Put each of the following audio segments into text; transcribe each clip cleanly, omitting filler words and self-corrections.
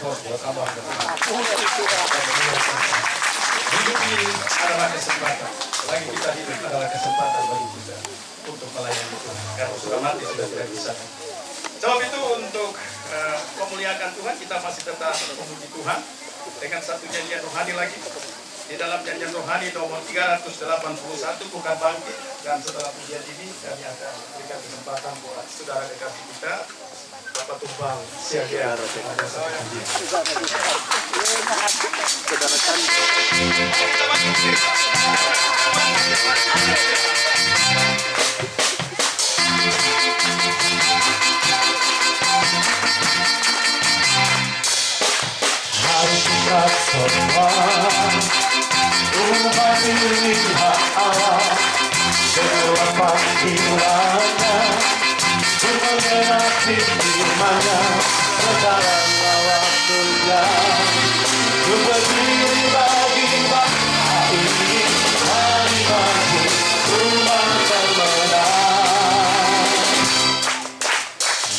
support buat abang dan hidup ini adalah kesempatan. Lagi kita hidup adalah kesempatan bagi kita untuk melayani Tuhan. Karena sudah mati sudah tidak bisa. Sebab itu untuk memuliakan Tuhan kita masih tetap memuji Tuhan dengan satu janjian rohani lagi. Di dalam janjian rohani nomor 381 bukan bangkit, dan setelah pujian ini kami akan berikan kesempatan buat saudara kekasih kita Bapak Tumbal Siagiar ada satu pujian. Hari kita semua umat melihat Allah segala panggilannya menggenapi firman-Nya sekarang waktunya untuk berdiri bagi bangsa ini, mari bagi umat pemenang.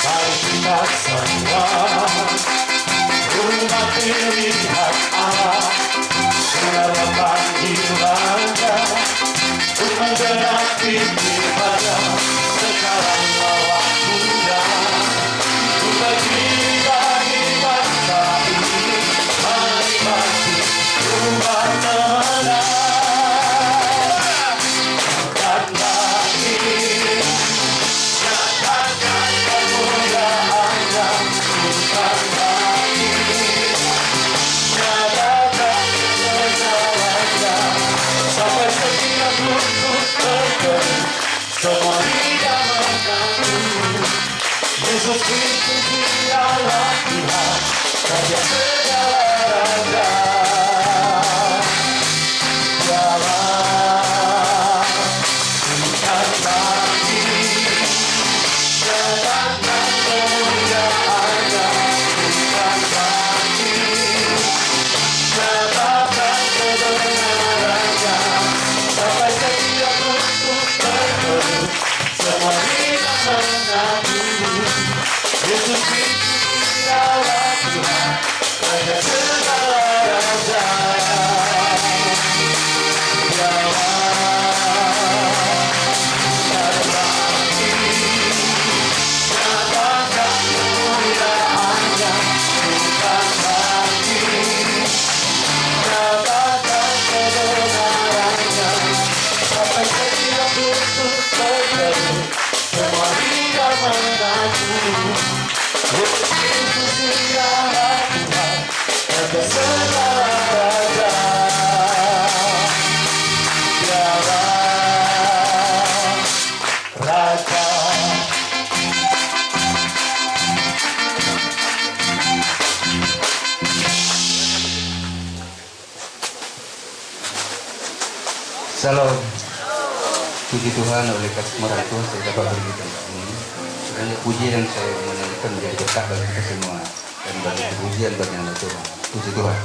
Mari kita semua umat melihat Allah segala panggilannya untuk menggenapi firman-Nya sekarang waktunya untuk berdiri bagi bangsa ini, mari bagi umat pemenang. Dan bagi nyatakan kemuliaan-Nya, bukan bagi nyatakan kebenaran-Nya, sampai setiap lutut bergerak, semua lidah mengaku Yesus Kristus dialah Tuhan, Raja segala raja. Dialah bukan bagi nyatakan kemuliaan-Nya, bukan bagi nyatakan kebenaran-Nya, sampai setiap lutut bergerak, semua lidah mengaku Yesus Kristus dialah Tuhan, Raja segala raja. Salam. Puji Tuhan, oleh kasih murah Tuhan saya dapat berdiri tempat ini. Sebenarnya puji yang saya menyanyikan menjadi berkat bagi kita semua dan bagi pujian bagi nama Tuhan. Puji Tuhan.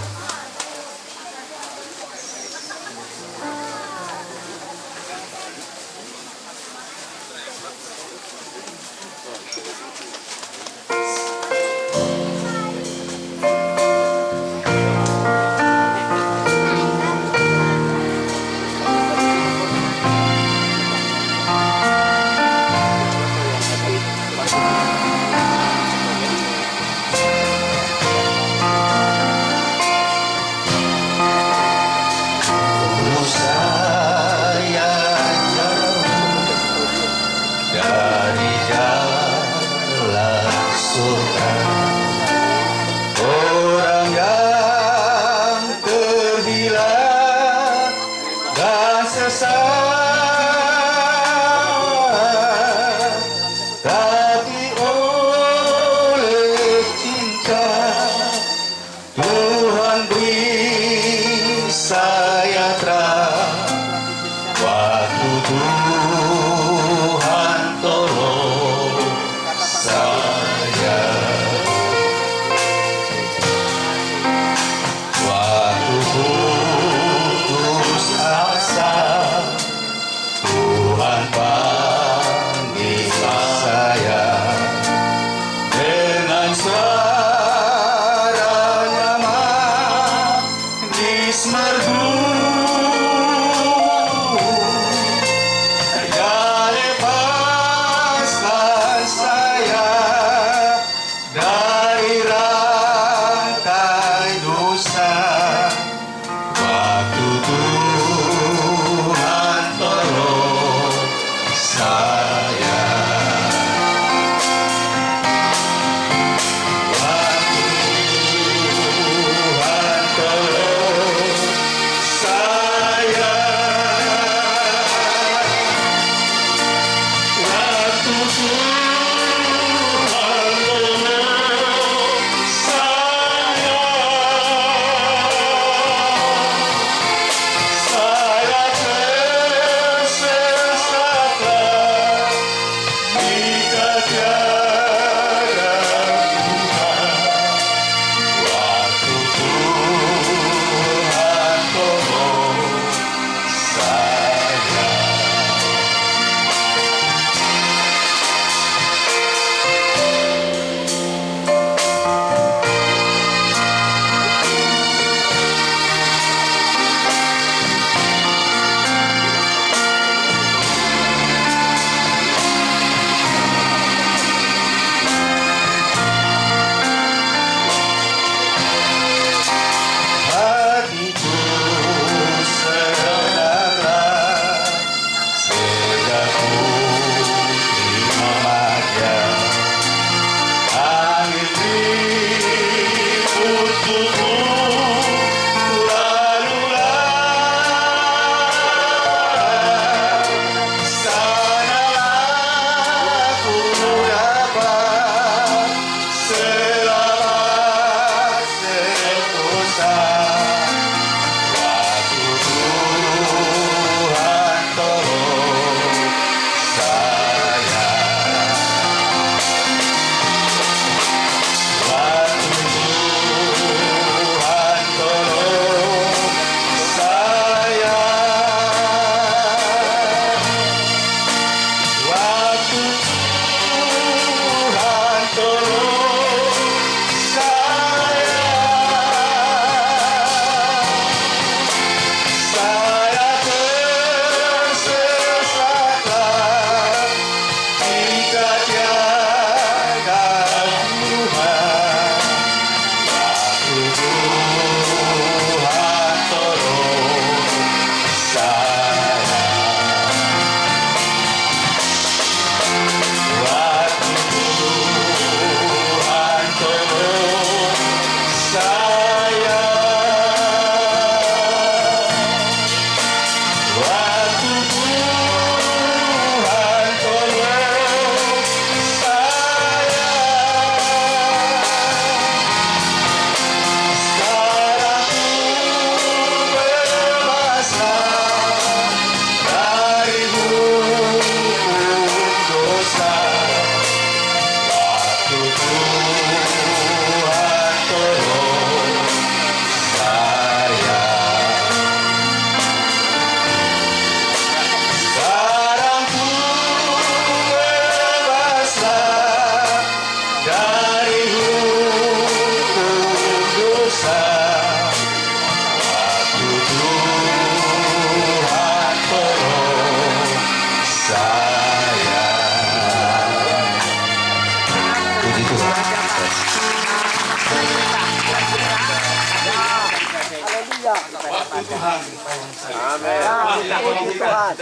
Waktu Tuhan tolong saya. Amin. Waktu tolong kita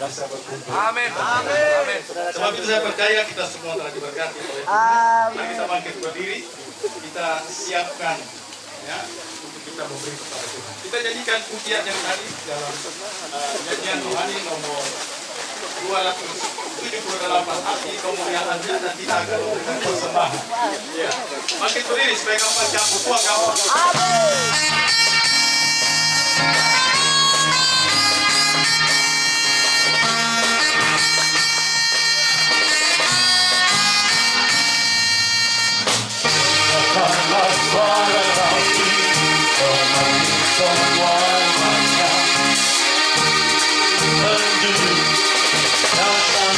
bisa berkumpul. Amin. Amin. Sebab itu saya percaya kita semua telah diberkati oleh Tuhan. Mari kita bangkit berdiri, kita siapkan ya untuk kita memberi kepada Tuhan. Kita nyanyikan pujian yang tadi dalam nyanyian rohani nomor 278, hati kemuliaannya, dan kita akan memberikan persembahan. Ya, bangkit berdiri supaya kapan campur tua kapan. Karena suara hati memanggil semuanya, menjadi datang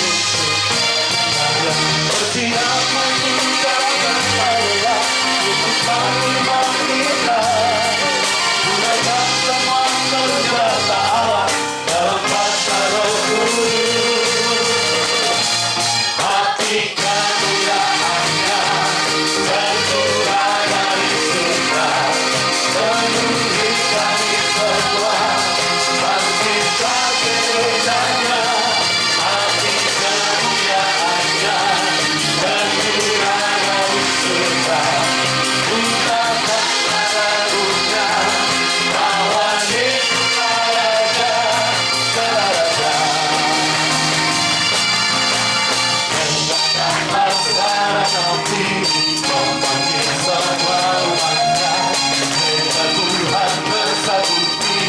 bersiap meninggalkan saya. Yesus panggil kita, gunakan semua senjata Allah dalam bahasa Roh Kudus. Hati kemuliaannya dan Tuhan dari surga, penuhi kami semua, bangkitlah gerejanya. Hati kemuliaannya dan Tuhan dari surga, ungkapkan karunia bahwa Yesus Raja, Raja. Dengarkanlah suara nanti memanggil semua umatnya, biar Tuhan bersaksi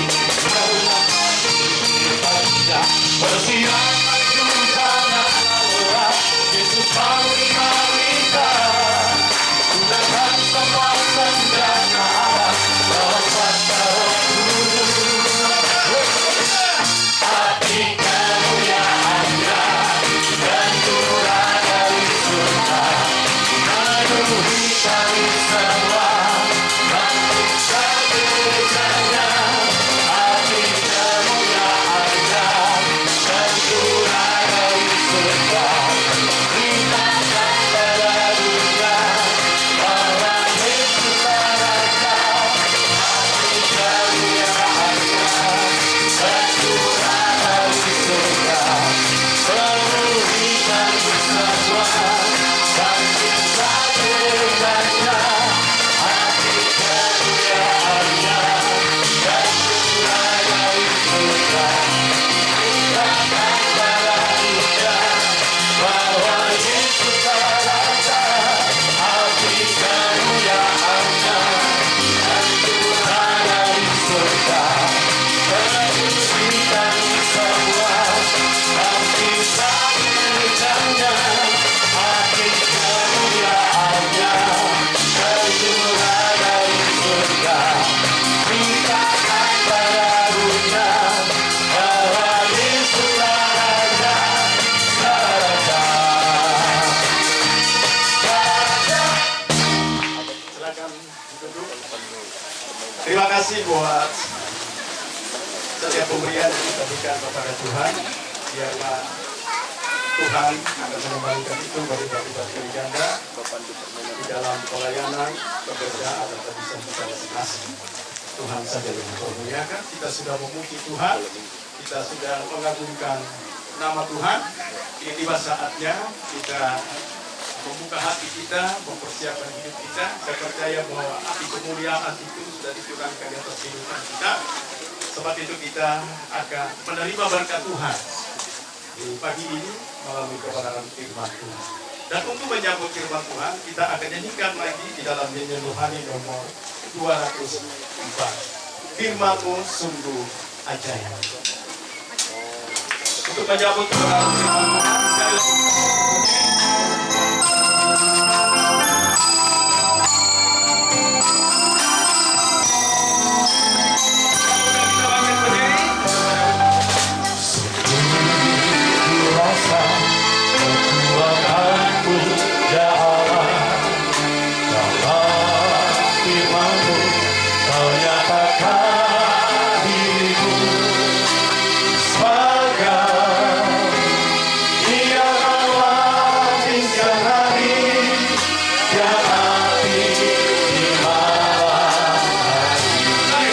menangnya. Bersiap maju jangan lelah, Yesus panggil kita, gunakan semua senjata Allah dalam kuasa Roh Kudus. Hati kemuliaannya dan Tuhan dari surga, menuhi kami semua, bangkitlah gerejanya. Hati kemuliaannya dan Tuhan dari surga, beritakan pada dunia bahwa Yesus Raja. Hati kemuliaannya dan Tuhan dari surga, penuhi kami semua, bangkitlah gerejanya. Hati kemuliaannya dan Tuhan dari surga, beritakan pada dunia bahwa Yesus Raja. Hati kemuliaannya dan Tuhan dari surga, penuhi kami semua, bangkitlah gerejanya. Hati kemuliaannya dan Tuhan dari surga, beritakan pada dunia bahwa Yesus Raja, Raja. Silakan duduk. Terima kasih buat setiap pemberian yang kita berikan kepada Tuhan. Biarlah Tuhan akan mengembalikan itu berlipat-lipat kali ganda di dalam pelayanan, pekerjaan, atau bisa masing-masing. Tuhan saja yang mempermuliakan. Kita sudah memuji Tuhan, kita sudah mengagungkan nama Tuhan. Ini tiba saatnya kita membuka hati kita, mempersiapkan hidup kita. Saya percaya bahwa api kemuliaan itu sudah dicurahkan di atas kehidupan kita. Sebab itu kita akan menerima berkat Tuhan di pagi ini melalui kebenaran firman Tuhan. Dan untuk menyambut firman Tuhan, kita akan nyanyikan lagi di dalam nyanyian rohani nomor 204. Firman-Mu sungguh ajaib. Untuk menyambut kebenaran firman Tuhan, sekali lagi. Kuasa kekuatanmu ya Allah, dalam firman-Mu Kau nyatakan diri-Mu sebagai Dia Allah di siang hari, Dia api di malam hari.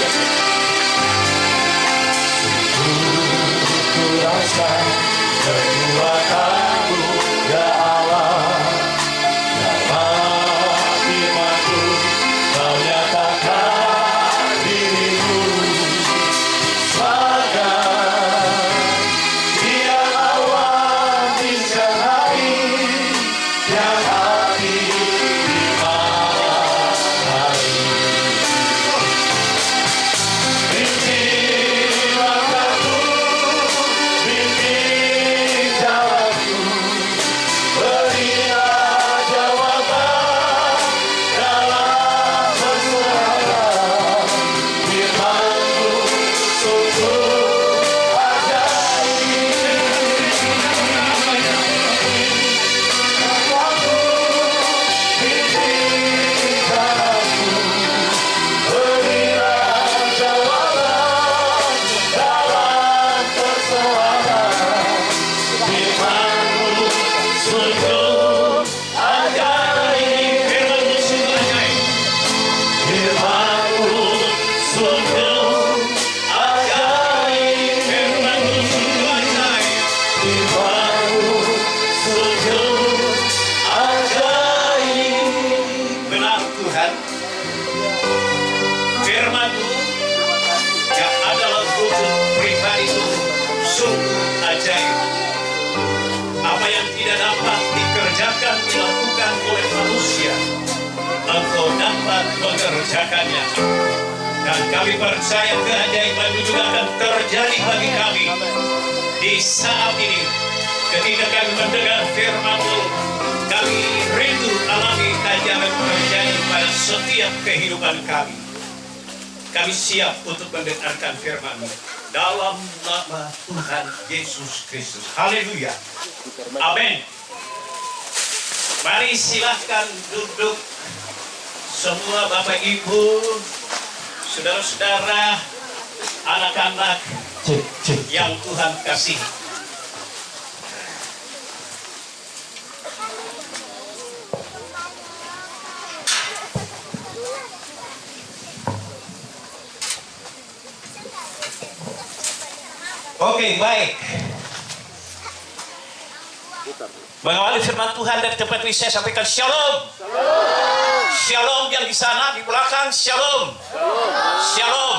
dapat mengerjakannya. Dan kami percaya keajaiban itu juga akan terjadi bagi kami di saat ini. Ketika kami mendengar firman-Mu, kami rindu alami keajaiban pada setiap kehidupan kami. Kami siap untuk mendengarkan firman-Mu dalam nama Tuhan Yesus Kristus. Haleluya. Amin. Mari silahkan duduk semua Bapak Ibu, saudara-saudara, anak-anak yang Tuhan kasih. Oke, baik. Mengawali firman Tuhan dari tempat ini saya sampaikan shalom. Shalom yang di sana, di belakang, shalom. Shalom.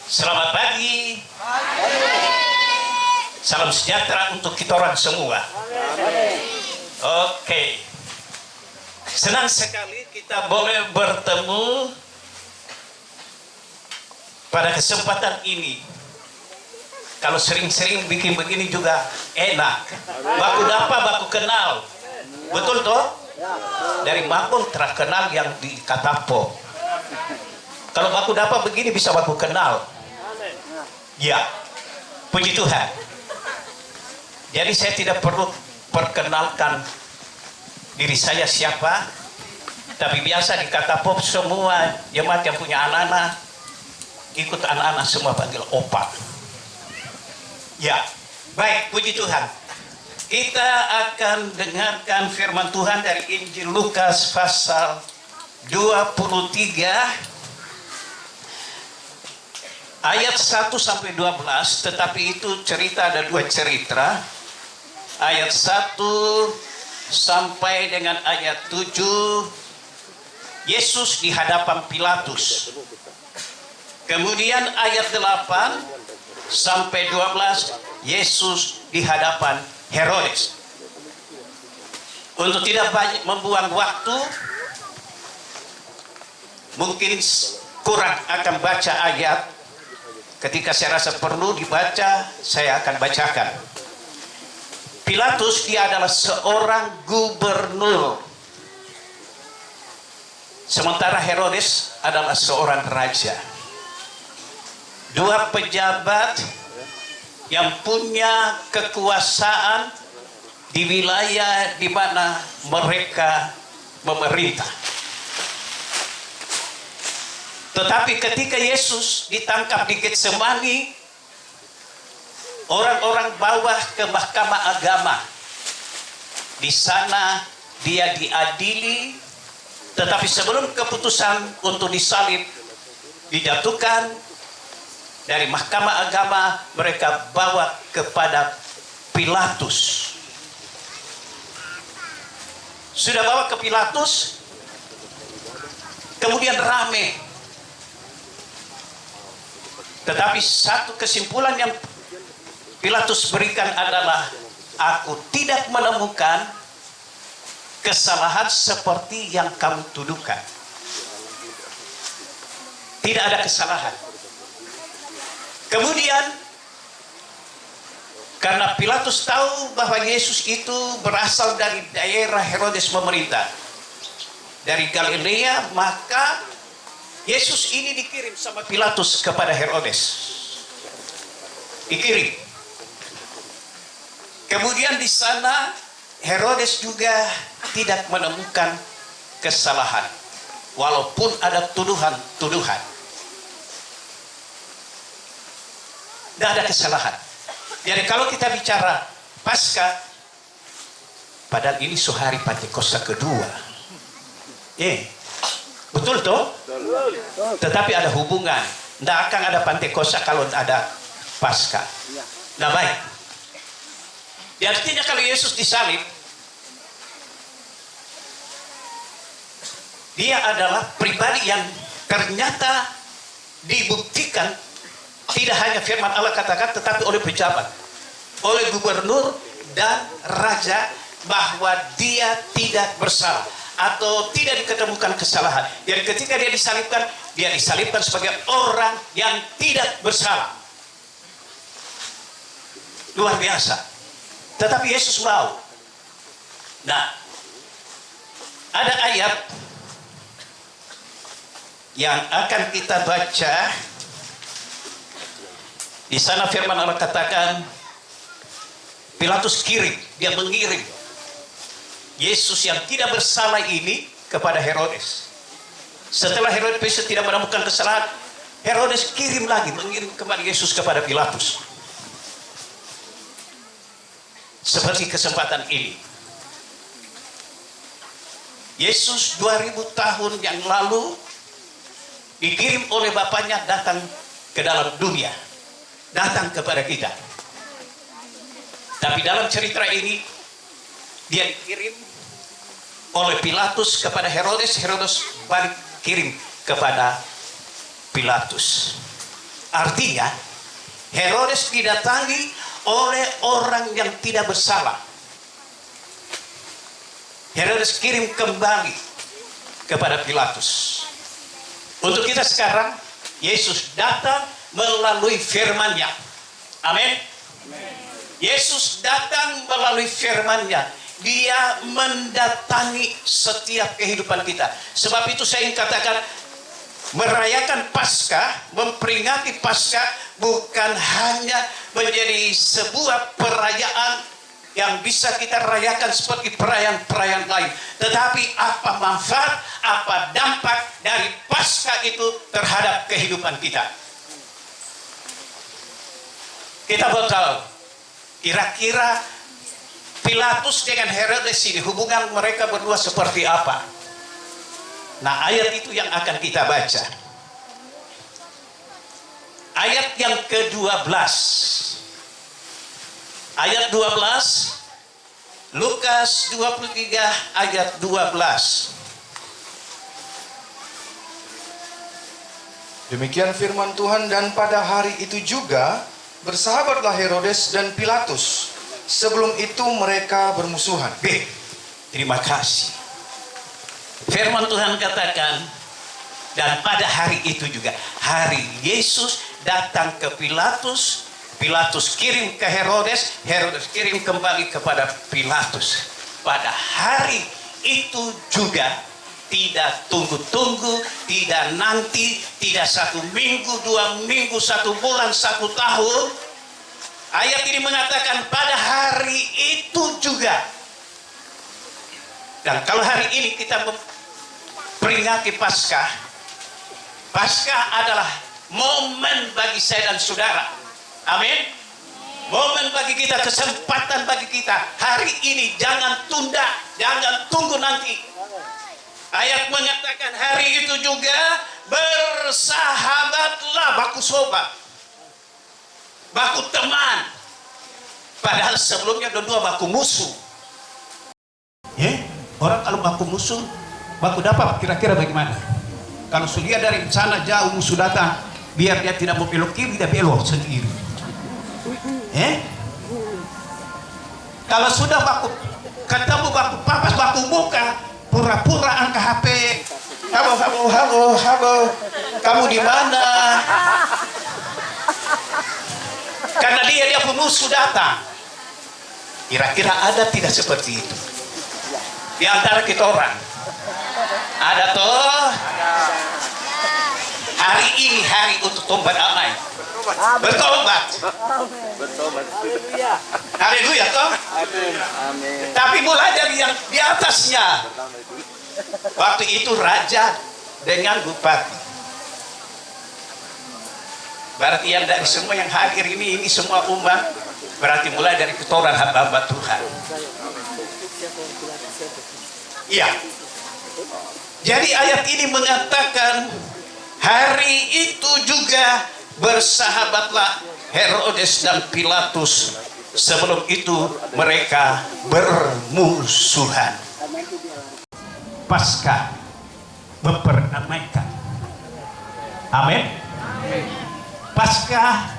Selamat pagi. Salam sejahtera untuk kita orang semua. Oke. Senang sekali kita boleh bertemu pada kesempatan ini. Kalau sering-sering bikin begini juga enak. Baku dapa, baku kenal. Betul toh? Dari Makun terkenal yang di Katapo. Kalau baku dapa begini bisa baku kenal. Ya, puji Tuhan. Jadi saya tidak perlu perkenalkan diri saya siapa. Tapi biasa di Katapo semua jemaat yang punya anak-anak ikut anak-anak semua panggil opa. Ya, baik, puji Tuhan. Kita akan dengarkan firman Tuhan dari Injil Lukas pasal 23 ayat 1 sampai 12, tetapi itu cerita, ada dua cerita. Ayat 1 sampai dengan ayat 7, Yesus di hadapan Pilatus. Kemudian ayat 8 sampai 12, Yesus di hadapan Herodes. Untuk tidak banyak membuang waktu, mungkin kurang akan baca ayat. Ketika saya rasa perlu dibaca, saya akan bacakan. Pilatus, dia adalah seorang gubernur, sementara Herodes adalah seorang raja. Dua pejabat yang punya kekuasaan di wilayah di mana mereka memerintah. Tetapi ketika Yesus ditangkap di Getsemani, orang-orang bawa ke mahkamah agama. Di sana dia diadili, tetapi sebelum keputusan untuk disalib dijatuhkan, dari mahkamah agama mereka bawa kepada Pilatus. Sudah bawa ke Pilatus, kemudian rame. Tetapi satu kesimpulan yang Pilatus berikan adalah, aku tidak menemukan kesalahan seperti yang kamu tuduhkan. Tidak ada kesalahan. Kemudian karena Pilatus tahu bahwa Yesus itu berasal dari daerah Herodes memerintah, dari Galilea, maka Yesus ini dikirim sama Pilatus kepada Herodes. Dikirim. Kemudian di sana Herodes juga tidak menemukan kesalahan, walaupun ada tuduhan-tuduhan. Tidak ada kesalahan. Jadi kalau kita bicara Paskah, padahal ini sehari Pentakosta kedua. Betul toh? Tetapi ada hubungan. Tidak akan ada Pentakosta kalau tidak ada Paskah. Nah, baik. Artinya kalau Yesus disalib, dia adalah pribadi yang ternyata dibuktikan tidak hanya firman Allah katakan, tetapi oleh pejabat, oleh gubernur dan raja, bahwa dia tidak bersalah. atau tidak diketemukan kesalahan. Jadi ketika dia disalibkan sebagai orang yang tidak bersalah. Luar biasa. Tetapi Yesus mau. Nah, ada ayat yang akan kita baca. Di sana firman Allah katakan, Pilatus dia mengirim Yesus yang tidak bersalah ini kepada Herodes. Setelah Herodes tidak menemukan kesalahan, Herodes mengirim kembali Yesus kepada Pilatus. Seperti kesempatan ini, Yesus 2000 tahun yang lalu dikirim oleh Bapaknya datang ke dalam dunia, datang kepada kita. Tapi dalam cerita ini dia dikirim oleh Pilatus kepada Herodes, Herodes balik kirim kepada Pilatus. Artinya Herodes didatangi oleh orang yang tidak bersalah. Herodes kirim kembali kepada Pilatus. Untuk kita sekarang, Yesus datang melalui firman-Nya. Amin. Yesus datang melalui firman-Nya. Dia mendatangi setiap kehidupan kita. Sebab itu saya ingin katakan, merayakan Paskah, memperingati Paskah bukan hanya menjadi sebuah perayaan yang bisa kita rayakan seperti perayaan-perayaan lain. Tetapi apa manfaat, apa dampak dari Paskah itu terhadap kehidupan kita. Kita bakal kira-kira Pilatus dengan Herodes ini hubungan mereka berdua seperti apa. Nah, ayat itu yang akan kita baca. Ayat yang ke-12. Ayat 12. Lukas 23 ayat 12. Demikian firman Tuhan, dan pada hari itu juga bersahabatlah Herodes dan Pilatus. Sebelum itu mereka bermusuhan. Terima kasih. Firman Tuhan katakan, dan pada hari itu juga, hari Yesus datang ke Pilatus, Pilatus kirim ke Herodes, Herodes kirim kembali kepada Pilatus. Pada hari itu juga, tidak tunggu-tunggu, tidak nanti, tidak 1 minggu, 2 minggu, 1 bulan, 1 tahun. Ayat ini mengatakan pada hari itu juga. Dan kalau hari ini kita memperingati Paskah, Paskah adalah momen bagi saya dan saudara. Amin. Momen bagi kita, kesempatan bagi kita. Hari ini jangan tunda, jangan tunggu nanti. Ayat mengatakan hari itu juga bersahabatlah, baku sobat, baku teman. Padahal sebelumnya dua baku musuh. Orang kalau baku musuh, baku dapat kira-kira bagaimana? Kalau sudah dari sana jauh musuh datang, biar dia tidak mau belok kiri, dia belok sendiri. Kalau sudah baku ketemu, baku papas, baku muka, pura-pura angka HP. Halo, kamu di mana? Karena dia musuh datang. Kira-kira ada tidak seperti itu di antara kita orang? Ada toh? Hari ini hari untuk tobat damai. Bertobat. Haleluya toh? Amin. Tapi mulai dari yang di atasnya. Waktu itu raja dengan bupati. Berarti yang dari semua yang hadir ini semua umat. Berarti mulai dari ketoran hamba-hamba Tuhan. Iya. Jadi ayat ini mengatakan hari itu juga bersahabatlah Herodes dan Pilatus. Sebelum itu mereka bermusuhan. Paskah memperdamaikan. Amin. Paskah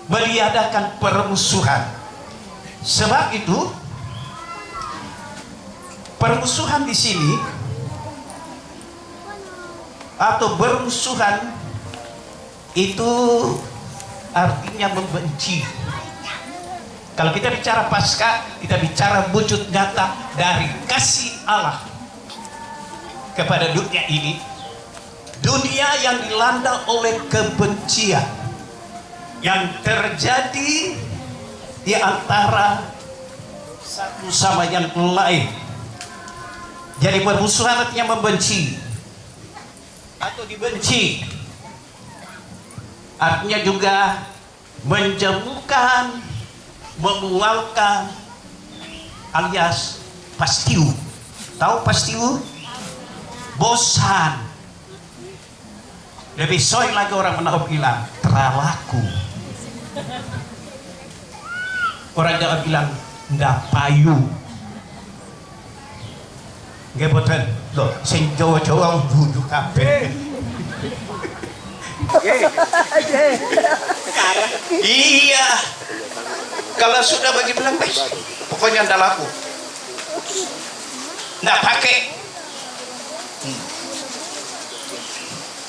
meniadakan permusuhan. Sebab itu permusuhan di sini atau bermusuhan itu artinya membenci. Kalau kita bicara Paskah, kita bicara wujud nyata dari kasih Allah kepada dunia ini. Dunia yang dilanda oleh kebencian yang terjadi di antara satu sama yang lain. Jadi bermusuhan artinya membenci atau dibenci. Artinya juga menjemukan, memualkan, alias pastiu. Tahu pastiu? Bosan. Lebih soy lagi orang Manado bilang terlaku. Orang Jawa bilang ndak payu. Nggih boten. Loh, sing Jawa-Jawa bujuk kabeh. Iya. Kalau sudah bagi bilang, pokoknya ndak laku. Ndak pakai.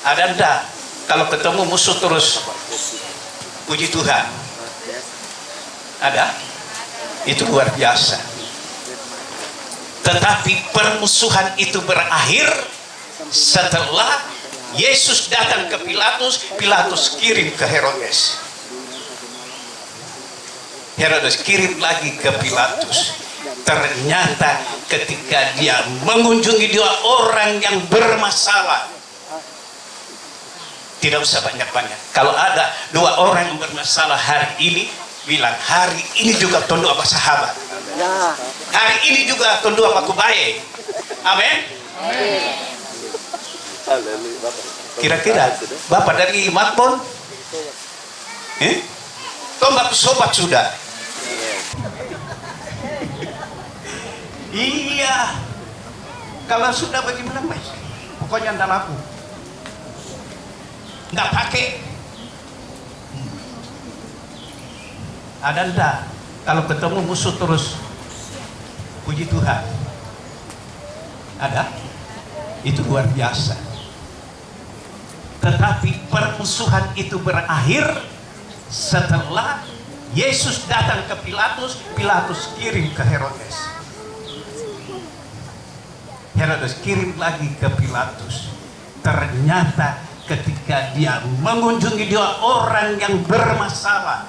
Ada ndak? Kalau ketemu musuh terus puji Tuhan. Ada? Itu luar biasa. Tetapi permusuhan itu berakhir setelah Yesus datang ke Pilatus. Pilatus kirim ke Herodes. Herodes kirim lagi ke Pilatus. Ternyata ketika dia mengunjungi dua orang yang bermasalah, tidak usah banyak-banyak. Kalau ada dua orang yang bermasalah hari ini, bilang hari ini juga tondo apa sahabat. Hari ini juga tondo apa kubaye. Amin. Kira-kira Bapak dari Matpon? Tombak sobat sudah. Iya. Kalau sudah bagaimana mas? Pokoknya ndak laku. Nggak pakai. Ada ndak? Kalau ketemu musuh terus puji Tuhan. Ada? Itu luar biasa. Tetapi permusuhan itu berakhir setelah Yesus datang ke Pilatus. Pilatus kirim ke Herodes. Herodes kirim lagi ke Pilatus. Ternyata ketika dia mengunjungi dua orang yang bermasalah,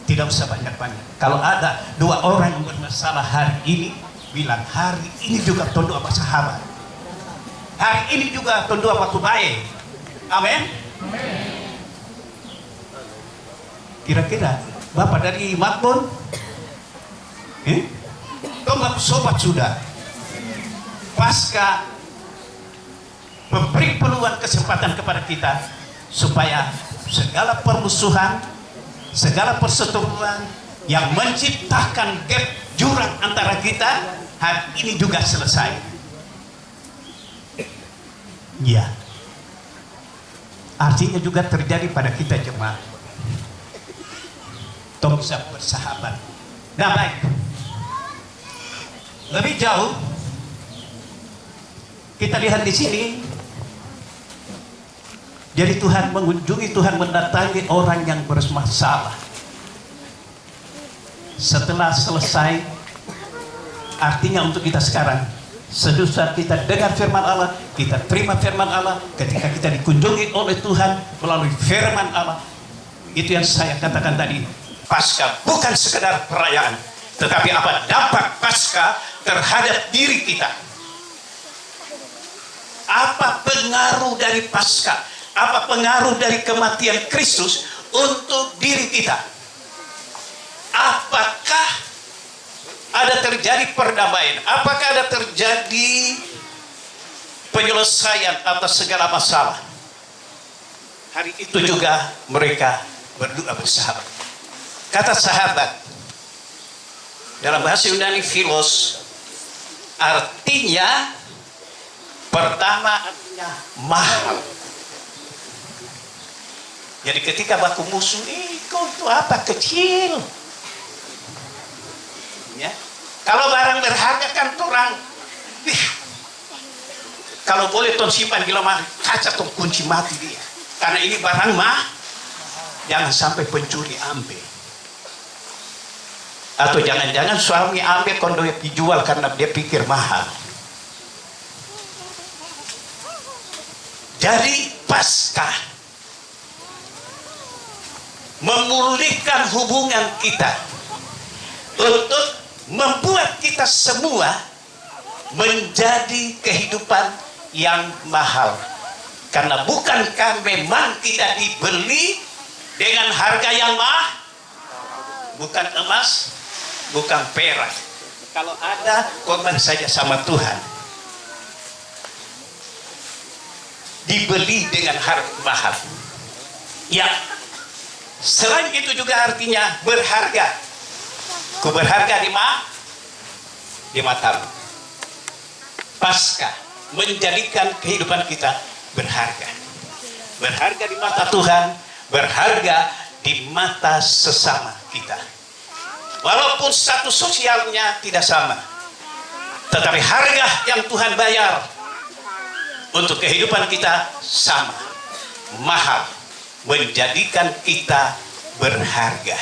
tidak usah banyak-banyak. Kalau ada dua orang yang bermasalah hari ini, bilang hari ini juga tondo apa sahabat. Hari ini juga tondo apa kubaye. Amin. Kira-kira Bapak dari Matpon? Tombak sobat sudah. Pasca memberi peluang kesempatan kepada kita supaya segala permusuhan, segala perseteruan yang menciptakan gap jurang antara kita hari ini juga selesai. Ya, artinya juga terjadi pada kita jemaat. Tong bisa bersahabat. Nah baik, lebih jauh kita lihat di sini. Jadi Tuhan mengunjungi, Tuhan mendatangi orang yang bermasalah. Setelah selesai, artinya untuk kita sekarang, sesudah kita dengar firman Allah, kita terima firman Allah, ketika kita dikunjungi oleh Tuhan melalui firman Allah, itu yang saya katakan tadi, Paskah bukan sekedar perayaan, tetapi apa dampak Paskah terhadap diri kita. Apa pengaruh dari Paskah? Apa pengaruh dari kematian Kristus untuk diri kita? Apakah ada terjadi perdamaian? Apakah ada terjadi penyelesaian atas segala masalah? Hari itu juga mereka berdua bersahabat. Kata sahabat dalam bahasa Yunani philos artinya pertama artinya mahal. Jadi ketika baku musuh, kau itu apa kecil? Ya. Kalau barang berharga kan orang Kalau boleh ton simpan di lemari kaca, ton kunci mati dia. Karena ini barang mah, jangan sampai pencuri ambil. Atau jangan-jangan suami ambil kondo yang dijual karena dia pikir mahal. Jadi Paskah memulihkan hubungan kita untuk membuat kita semua menjadi kehidupan yang mahal. Karena bukankah memang kita dibeli dengan harga yang mahal? Bukan emas, bukan perak. Kalau ada, korban saja sama Tuhan. Dibeli dengan harga mahal. Ya, selain itu juga artinya berharga. Ku berharga di matamu. Paskah menjadikan kehidupan kita berharga. Berharga di mata Tuhan, berharga di mata sesama kita. Walaupun status sosialnya tidak sama, tetapi harga yang Tuhan bayar untuk kehidupan kita sama, mahal, menjadikan kita berharga.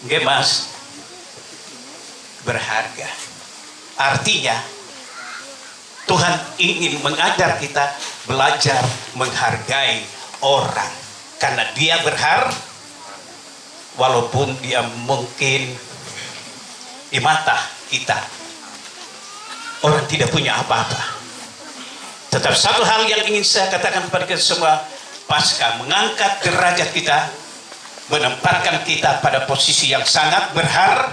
Nggih, Mas, berharga. Artinya Tuhan ingin mengajar kita belajar menghargai orang, karena dia berharga. Walaupun dia mungkin di mata kita orang tidak punya apa-apa, tetap satu hal yang ingin saya katakan kepada kita semua: Paskah mengangkat derajat kita, menempatkan kita pada posisi yang sangat berharga.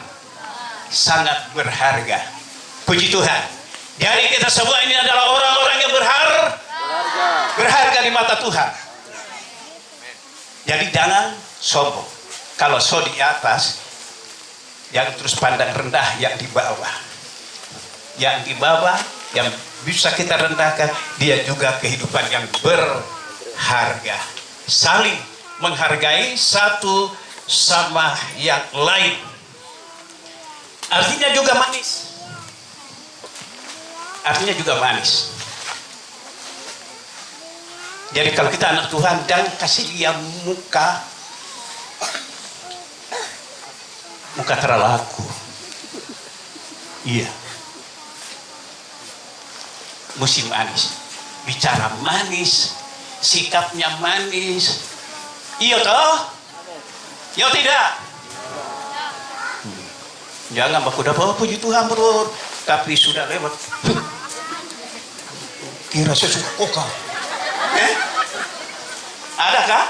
Puji Tuhan. Jadi kita semua ini adalah orang-orang yang berharga di mata Tuhan. Jadi jangan sombong. Kalau so di atas, jangan terus pandang rendah yang di bawah. Yang di bawah, yang bisa kita rendahkan, dia juga kehidupan yang berharga. Saling menghargai satu sama yang lain. Artinya juga manis. Artinya juga manis. Jadi kalau kita anak Tuhan, jangan kasih dia muka terlaku. Iya. Mesti manis. Bicara manis, sikapnya manis. Iya toh? Iya tidak? Jangan baku dapat puji Tuhan bro, tapi sudah lewat. Kira saya suka koka. Adakah?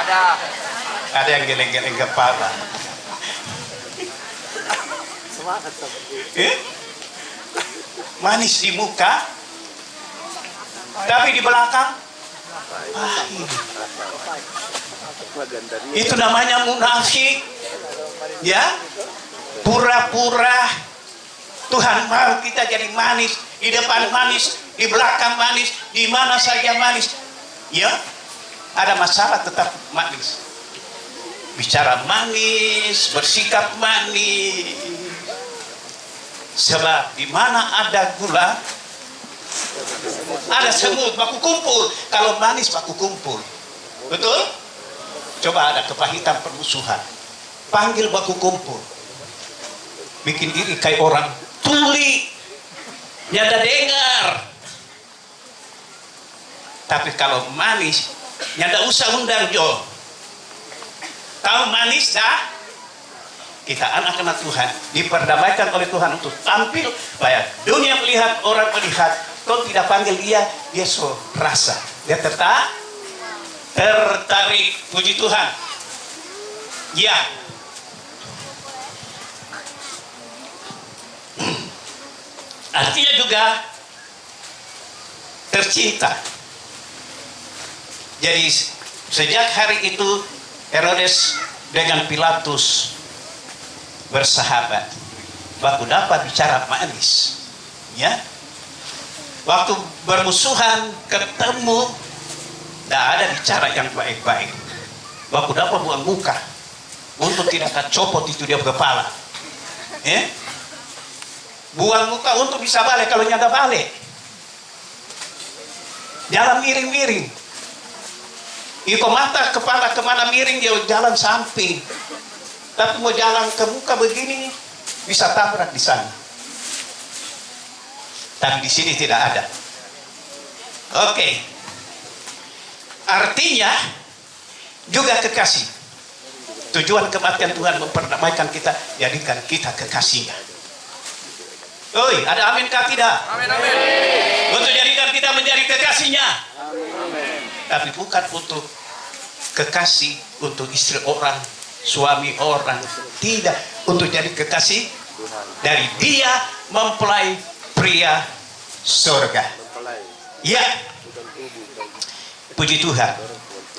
Ada. Ada yang geleng-geleng kepala. Semangat Manis di muka, tapi di belakang pahit. Itu namanya munafik. Ya, pura-pura. Tuhan mau kita jadi manis, di depan manis, di belakang manis, di mana saja manis. Ya, ada masalah tetap manis. Bicara manis, bersikap manis. Sebab di mana ada gula, ada semut baku kumpul. Kalau manis baku kumpul. Betul? Coba ada kepahitan permusuhan, panggil baku kumpul. Bikin diri kayak orang tuli, nyada dengar. Tapi kalau manis, nyada usah undang Jo. Tahu manis dah? Kita anak-anak Tuhan diperdamaikan oleh Tuhan untuk tampil supaya dunia melihat, orang melihat. Kau tidak panggil dia so rasa. Dia tertarik. Puji Tuhan. Ya. Artinya juga tercinta. Jadi sejak hari itu Herodes dengan Pilatus bersahabat, waktu dapat bicara manis, ya. Waktu bermusuhan ketemu, tidak ada bicara yang baik-baik. Waktu dapat buang muka, untuk tidak copot itu dia kepala, ya. Buang muka untuk bisa balik, kalau nggak balik. Jalan miring-miring. Iko mata kepala kemana miring, dia jalan samping. Tapi mau jalan ke muka begini, bisa tabrak di sana. Tapi di sini tidak ada. Oke. Artinya juga kekasih. Tujuan kematian Tuhan memperdamaikan kita, jadikan kita kekasihnya. Oi, ada amin kah tidak? Amin, amin. Untuk jadikan kita menjadi kekasihnya. Tapi bukan untuk kekasih untuk istri orang, suami orang. Tidak, untuk jadi kekasih dari dia mempelai pria surga. Ya, puji Tuhan.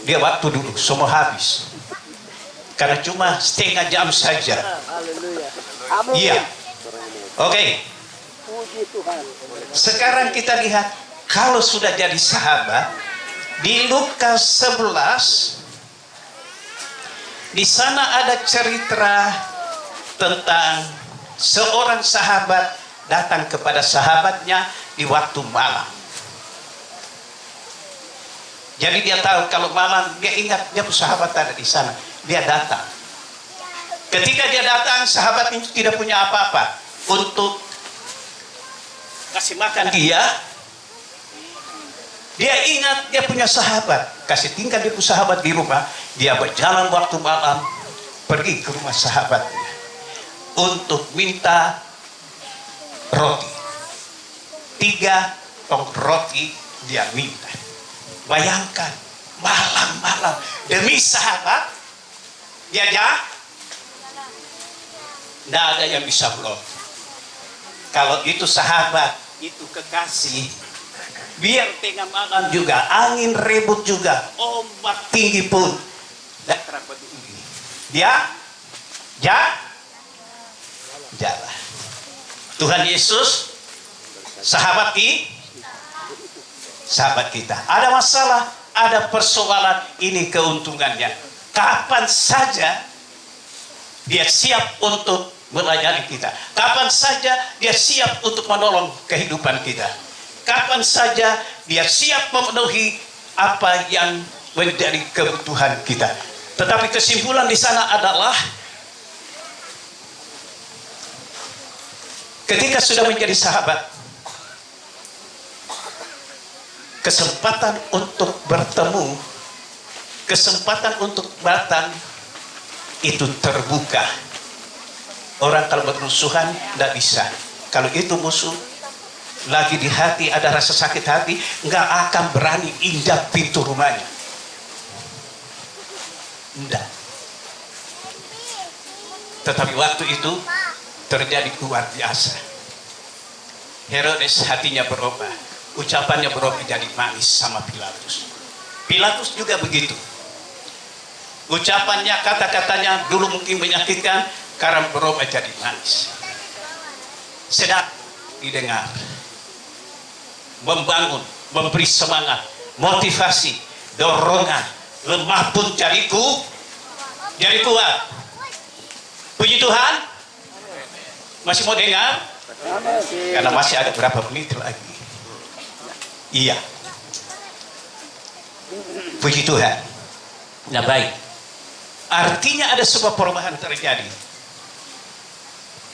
Dia waktu dulu semua habis. Karena cuma setengah jam saja. Iya. Oke. Sekarang kita lihat, kalau sudah jadi sahabat, di Lukas 11, di sana ada cerita tentang seorang sahabat datang kepada sahabatnya di waktu malam. Jadi dia tahu kalau malam, dia ingat dia sahabat ada di sana. Dia datang. Ketika dia datang, sahabat itu tidak punya apa-apa untuk kasih makan dia. Dia ingat dia punya sahabat, kasih tinggal dia punya sahabat di rumah. Dia berjalan waktu malam, pergi ke rumah sahabatnya untuk minta roti. 3 tong roti dia minta. Bayangkan, malam-malam demi sahabat, dia tidak ada yang bisa blok. Kalau itu sahabat, itu kekasih, biar tengah malam juga, angin ribut juga, ombak tinggi pun, tidak peduli. Dia jalan. Tuhan Yesus, sahabat kita. Ada masalah, ada persoalan, ini keuntungannya. Kapan saja dia siap untuk melayani kita. Kapan saja dia siap untuk menolong kehidupan kita. Kapan saja dia siap memenuhi apa yang menjadi kebutuhan kita. Tetapi kesimpulan di sana adalah ketika sudah menjadi sahabat, kesempatan untuk bertemu, kesempatan untuk datang itu terbuka. Orang kalau bermusuhan tidak bisa. Kalau itu musuh lagi di hati, ada rasa sakit hati, nggak akan berani injak pintu rumahnya. Tidak. Tetapi waktu itu terjadi luar biasa. Herodes hatinya berubah, ucapannya berubah jadi manis sama Pilatus. Pilatus juga begitu. Ucapannya, kata-katanya dulu mungkin menyakitkan, sekarang berubah jadi manis. Sedap didengar. Membangun, memberi semangat, motivasi, dorongan. Lemah pun jadi kuat. Puji Tuhan. Masih mau dengar? Karena masih ada berapa menit lagi. Iya. Puji Tuhan. Nah, baik. Artinya ada sebuah perubahan terjadi.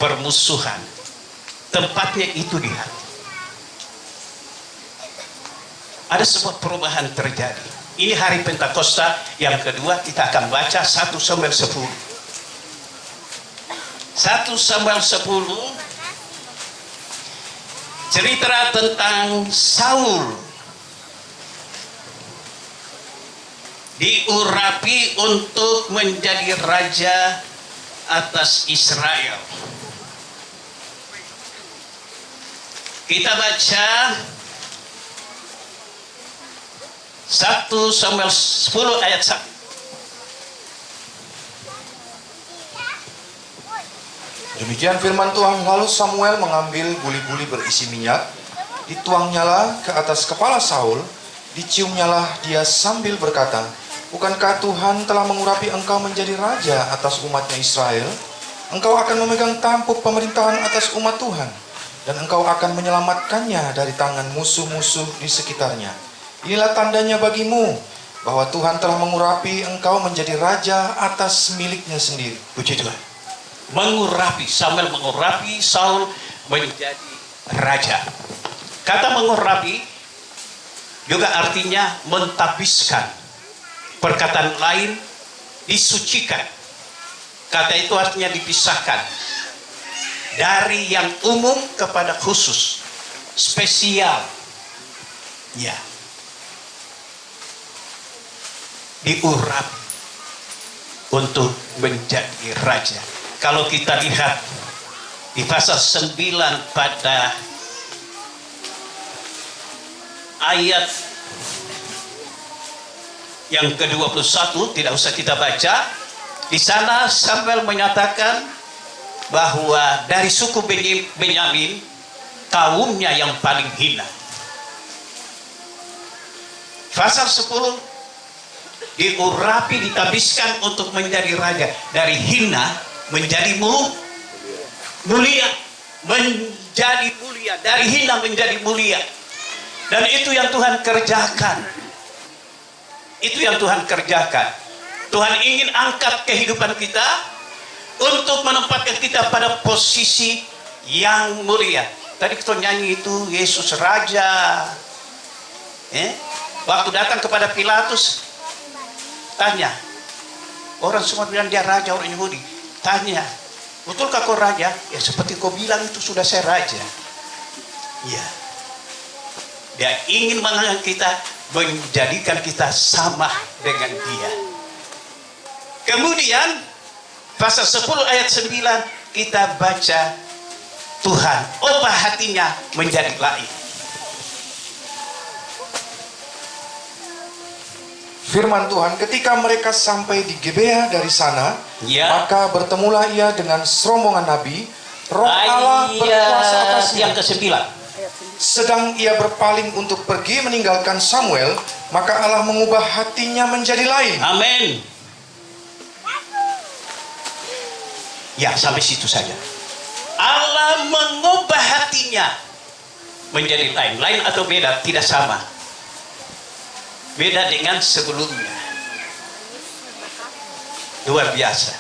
Permusuhan. Tempatnya itu di hati. Ada sebuah perubahan terjadi. Ini hari Pentakosta yang kedua, kita akan baca 1 Samuel 10. 1 Samuel 10 cerita tentang Saul diurapi untuk menjadi raja atas Israel. Kita baca 1 Samuel 10 ayat 1. Demikian firman Tuhan. Lalu Samuel mengambil buli-buli berisi minyak, dituangnyalah ke atas kepala Saul, diciumnyalah dia sambil berkata, "Bukankah Tuhan telah mengurapi engkau menjadi raja atas umatnya Israel? Engkau akan memegang tampuk pemerintahan atas umat Tuhan. dan engkau akan menyelamatkannya dari tangan musuh-musuh di sekitarnya. Inilah tandanya bagimu bahwa Tuhan telah mengurapi engkau menjadi raja atas miliknya sendiri. Puji Tuhan. Mengurapi, Samuel mengurapi Saul menjadi raja. Kata mengurapi juga artinya mentabiskan. Perkataan lain, disucikan. Kata itu artinya dipisahkan. Dari yang umum kepada khusus, spesial. Ya. Diurapi untuk menjadi raja. Kalau kita lihat di pasal 9 pada ayat yang ke-21, tidak usah kita baca. Di sana Samuel menyatakan bahwa dari suku Benyamin kaumnya yang paling hina. Pasal 10 diurapi, ditabiskan untuk menjadi raja. Dari hina menjadi mulia, menjadi mulia, dari hina menjadi mulia. Dan itu yang Tuhan kerjakan. Itu yang Tuhan kerjakan. Tuhan ingin angkat kehidupan kita untuk menempatkan kita pada posisi yang mulia. Tadi kita nyanyi itu Yesus Raja. Waktu datang kepada Pilatus, tanya. Orang semua bilang dia raja, orang Yahudi. Tanya, betulkah kau raja? Ya seperti kau bilang itu sudah saya raja. Ya. Dia ingin mengangkat kita, menjadikan kita sama dengan dia. Kemudian pasal 10 ayat 9 kita baca, Tuhan ubah hatinya menjadi lain. Firman Tuhan, ketika mereka sampai di Gebea dari sana, maka bertemulah ia dengan serombongan nabi. Roh Allah berkuasa atasnya. Yang ke-9. Sedang ia berpaling untuk pergi meninggalkan Samuel, maka Allah mengubah hatinya menjadi lain. Amin. Ya, sampai situ saja. Allah mengubah hatinya menjadi lain. Lain atau beda? Tidak sama. Beda dengan sebelumnya. Luar biasa.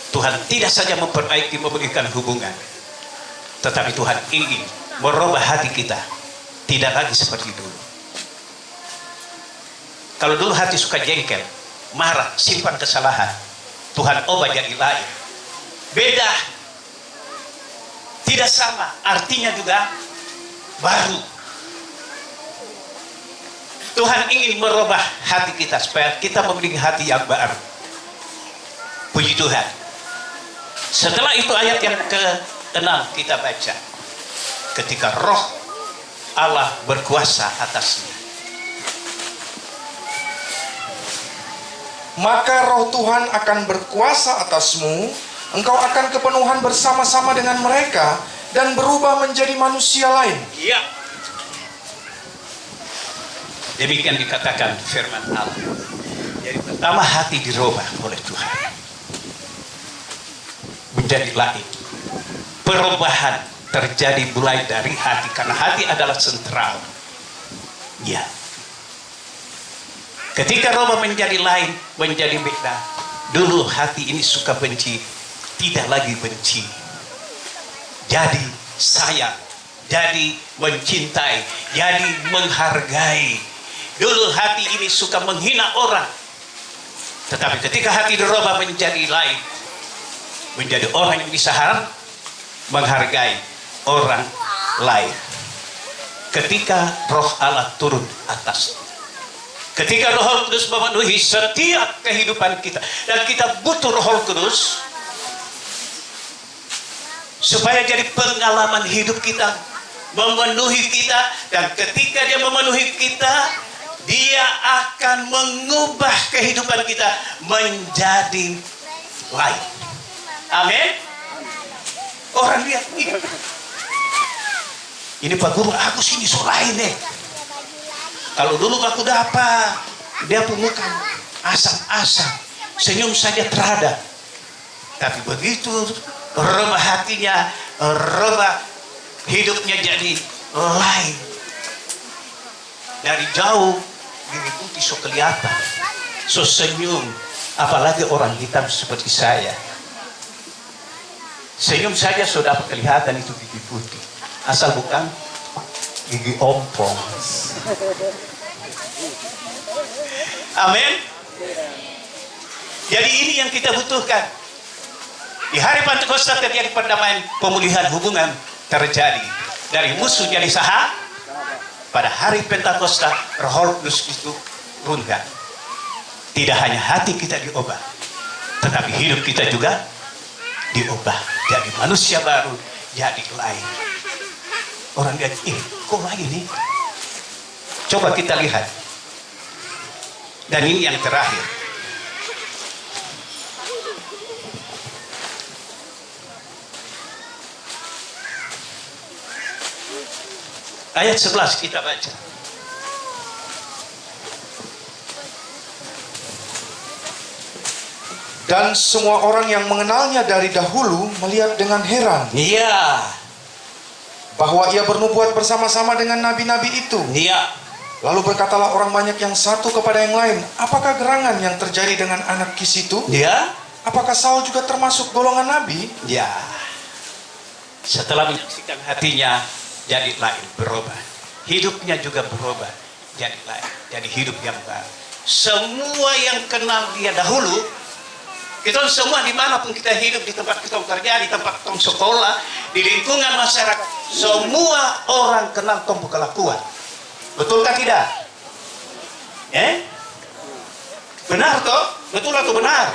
Tuhan tidak saja memperbaiki, memulihkan hubungan, tetapi Tuhan ingin merubah hati kita. Tidak lagi seperti dulu. Kalau dulu hati suka jengkel, marah, simpan kesalahan, Tuhan ubah jadi lain. Beda. Tidak sama. Artinya juga baru. Tuhan ingin merubah hati kita supaya kita memiliki hati yang baru. Puji Tuhan. Setelah itu ayat yang ke-6 kita baca. Ketika roh Allah berkuasa atasnya. Maka roh Tuhan akan berkuasa atasmu, engkau akan kepenuhan bersama-sama dengan mereka dan berubah menjadi manusia lain. Iya. Demikian dikatakan firman Allah. Jadi pertama hati dirubah oleh Tuhan menjadi lain. Perubahan terjadi mulai dari hati, karena hati adalah sentral. Ya. Ketika roba menjadi lain, menjadi beda. Dulu hati ini suka benci, tidak lagi benci. Jadi sayang, jadi mencintai, jadi menghargai. Dulu hati ini suka menghina orang, tetapi ketika hati dirubah menjadi lain, menjadi orang yang bisa menghargai orang lain. Ketika roh Allah turun atas, ketika Roh Kudus memenuhi setiap kehidupan kita, dan kita butuh Roh Kudus supaya jadi pengalaman hidup kita, memenuhi kita, dan ketika dia memenuhi kita, dia akan mengubah kehidupan kita menjadi lain. Amin. Orang lihat ini Pak Guru Agus ini so lain deh. Kalau dulu Pak Kuda apa? Dia pemukan asam-asam, senyum saja terada. Tapi begitu rubah hatinya, rubah hidupnya jadi lain. Dari jauh diri putih so kelihatan, so senyum, apalagi orang hitam seperti saya. Senyum saja sudah dapat kelihatan itu gigi putih, asal bukan gigi ompong. Amin. Jadi ini yang kita butuhkan. Di hari Pentakosta terjadi perdamaian, pemulihan hubungan terjadi. Dari musuh jadi sahabat. Pada hari Pentakosta, Roh Kudus itu turunkan. Tidak hanya hati kita diubah, tetapi hidup kita juga diubah. Jadi manusia baru, jadi lain. Orang lihat, kok lagi nih? Coba kita lihat. Dan ini yang terakhir. Ayat 11 kita baca. Dan semua orang yang mengenalnya dari dahulu melihat dengan heran Iya, bahwa ia bernubuat bersama-sama dengan nabi-nabi itu. iya. Lalu berkatalah orang banyak yang satu kepada yang lain, apakah gerangan yang terjadi dengan anak Kis itu? Dia, Apakah Saul juga termasuk golongan nabi? ya. Setelah menyaksikan hatinya, jadi lain, berubah. Hidupnya juga berubah, jadi lain, jadi hidup yang baru. Semua yang kenal dia dahulu, kita semua dimanapun kita hidup, di tempat kita kerja, di tempat kita sekolah, di lingkungan masyarakat, semua orang kenal kamu kelakuan. Betulkah tidak? Benar toh? Betul atau benar?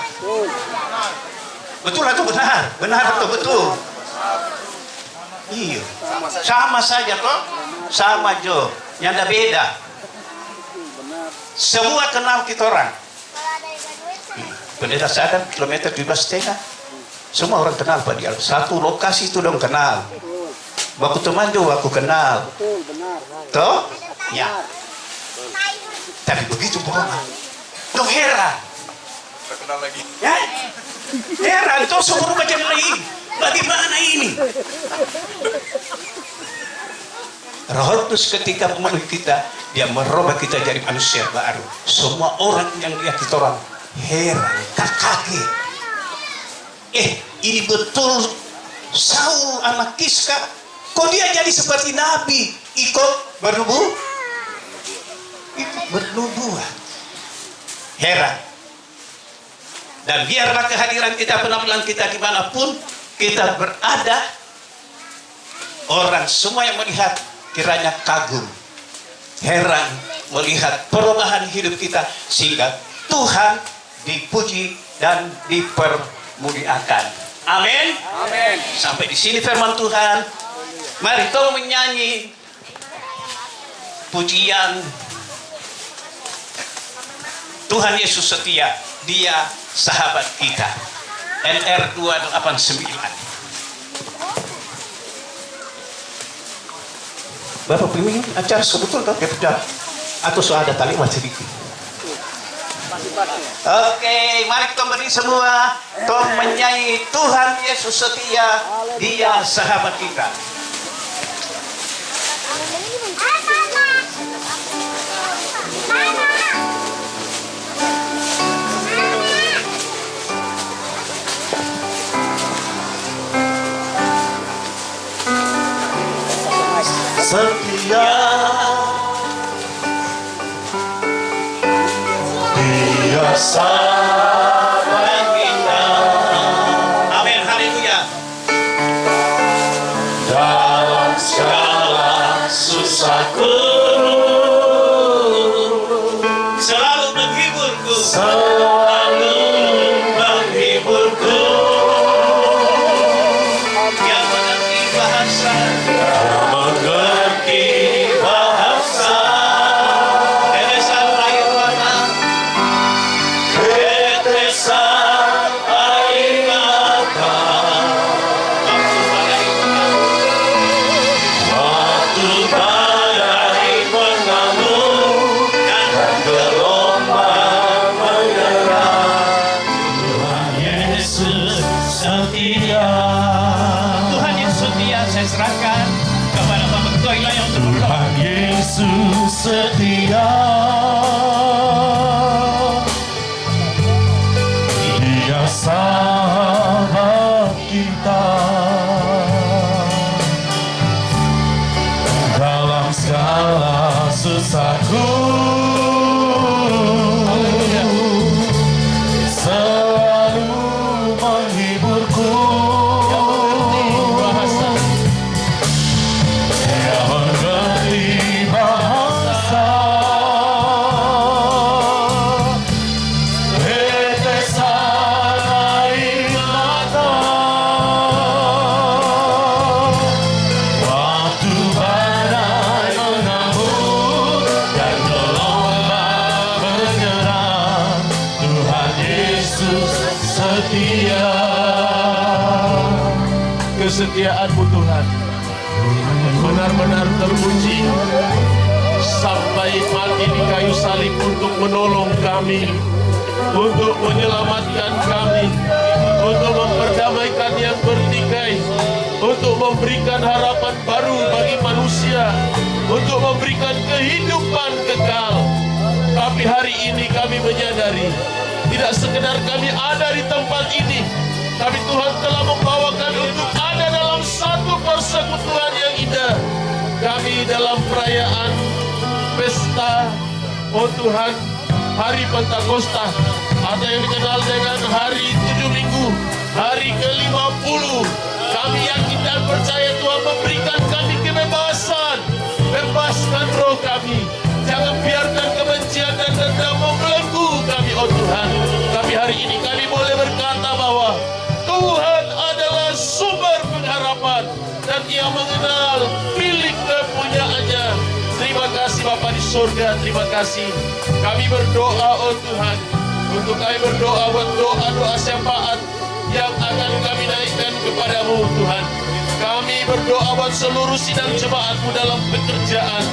Betul atau benar? Benar atau betul? Iya. Sama saja toh? Sama Jo. Yang ada beda. Semua kenal kita orang. Pendeta Sadar kilometer 17,5. Semua orang kenal Pak dia. Satu lokasi itu dong kenal. Baku teman juga aku kenal. Toh? Ya. Tapi begitu bohong. Dong heran. Terkenal lagi. Ya? Heran tuh semua macam ini. Bagaimana ini? Roh Kudus ketika memenuhi kita, dia merubah kita jadi manusia baru. Semua orang yang lihat kita orang heran, kaget. Ini betul Saul anak Kis kah? Kok dia jadi seperti nabi? Ikut bernubuat? Ikut bernubuat. Heran. Dan biarlah kehadiran kita, penampilan kita dimanapun kita berada, orang semua yang melihat kiranya kagum, heran melihat perubahan hidup kita, sehingga Tuhan dipuji dan dipermuliakan. Amin. Amin. Sampai di sini firman Tuhan. Mari kita menyanyi pujian Tuhan Yesus setia, Dia sahabat kita. NR 289. Bapak pilih acara sebetul atau kepecat atau sudah ada kalimat sedikit? Oke, mari kita beri semua tolong menyanyi Tuhan Yesus setia, Dia sahabat kita. Setia Dia sahabat kita. Amin, haleluya. Dalam segala susahku Selalu menghiburku, selalu menghiburku. yang mengerti bahasa, Mengerti bahasa dan selalu lahir warna, kebesaran setia, Dia sahabat kita. Dalam segala susahku, selalu menghiburku. Dia mengerti bahasa, tetesan air mata, waktu badai mengamuk dan gelombang menyerang, Tuhan Yesus setia. Kesetiaan-Mu Tuhan benar-benar terpuji, sampai mati di kayu salib untuk menolong kami, untuk menyelamatkan kami, untuk memperdamaikan yang bertikai, untuk memberikan harapan baru bagi manusia, untuk memberikan kehidupan kekal. Tapi hari ini kami menyadari, tidak sekedar kami ada di tempat ini, tapi Tuhan telah membawa kami untuk ada dalam satu persekutuan yang indah. Kami dalam perayaan pesta, oh Tuhan, hari Pentakosta, atau yang dikenal dengan hari 7 minggu, hari ke-50. Kami yakin dan percaya Tuhan memberikan kami kebebasan. Bebaskan roh kami, jangan biarkan kebencian dan dendam membelenggu kami, oh Tuhan. Tapi hari ini kami boleh berkata bahwa Tuhan adalah sumber pengharapan dan Ia mengenal milik kepunyaannya. Terima kasih Bapa di surga, terima kasih. Kami berdoa, oh Tuhan, untuk kami berdoa buat doa-doa syafaat yang akan kami naikkan kepadamu, Tuhan. Kami berdoa buat seluruh sidang jemaat-Mu dalam pekerjaan,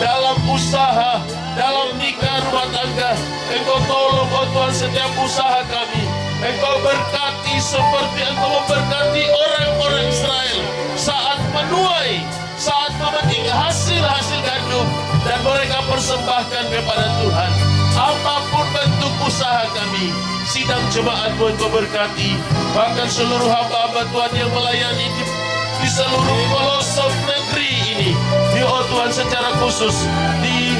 dalam usaha, dalam nikah rumah tangga. Engkau tolong, oh Tuhan, setiap usaha kami. Engkau berkati seperti Engkau memberkati orang-orang Israel saat menuai, saat memetik hasil-hasil gandum, dan mereka persembahkan kepada Tuhan. Apapun bentuk usaha kami, sidang jemaat-Mu Engkau berkati. Bahkan seluruh hamba-hamba Tuhan yang melayani di seluruh pelosok negeri ini, di oh Tuhan, secara khusus di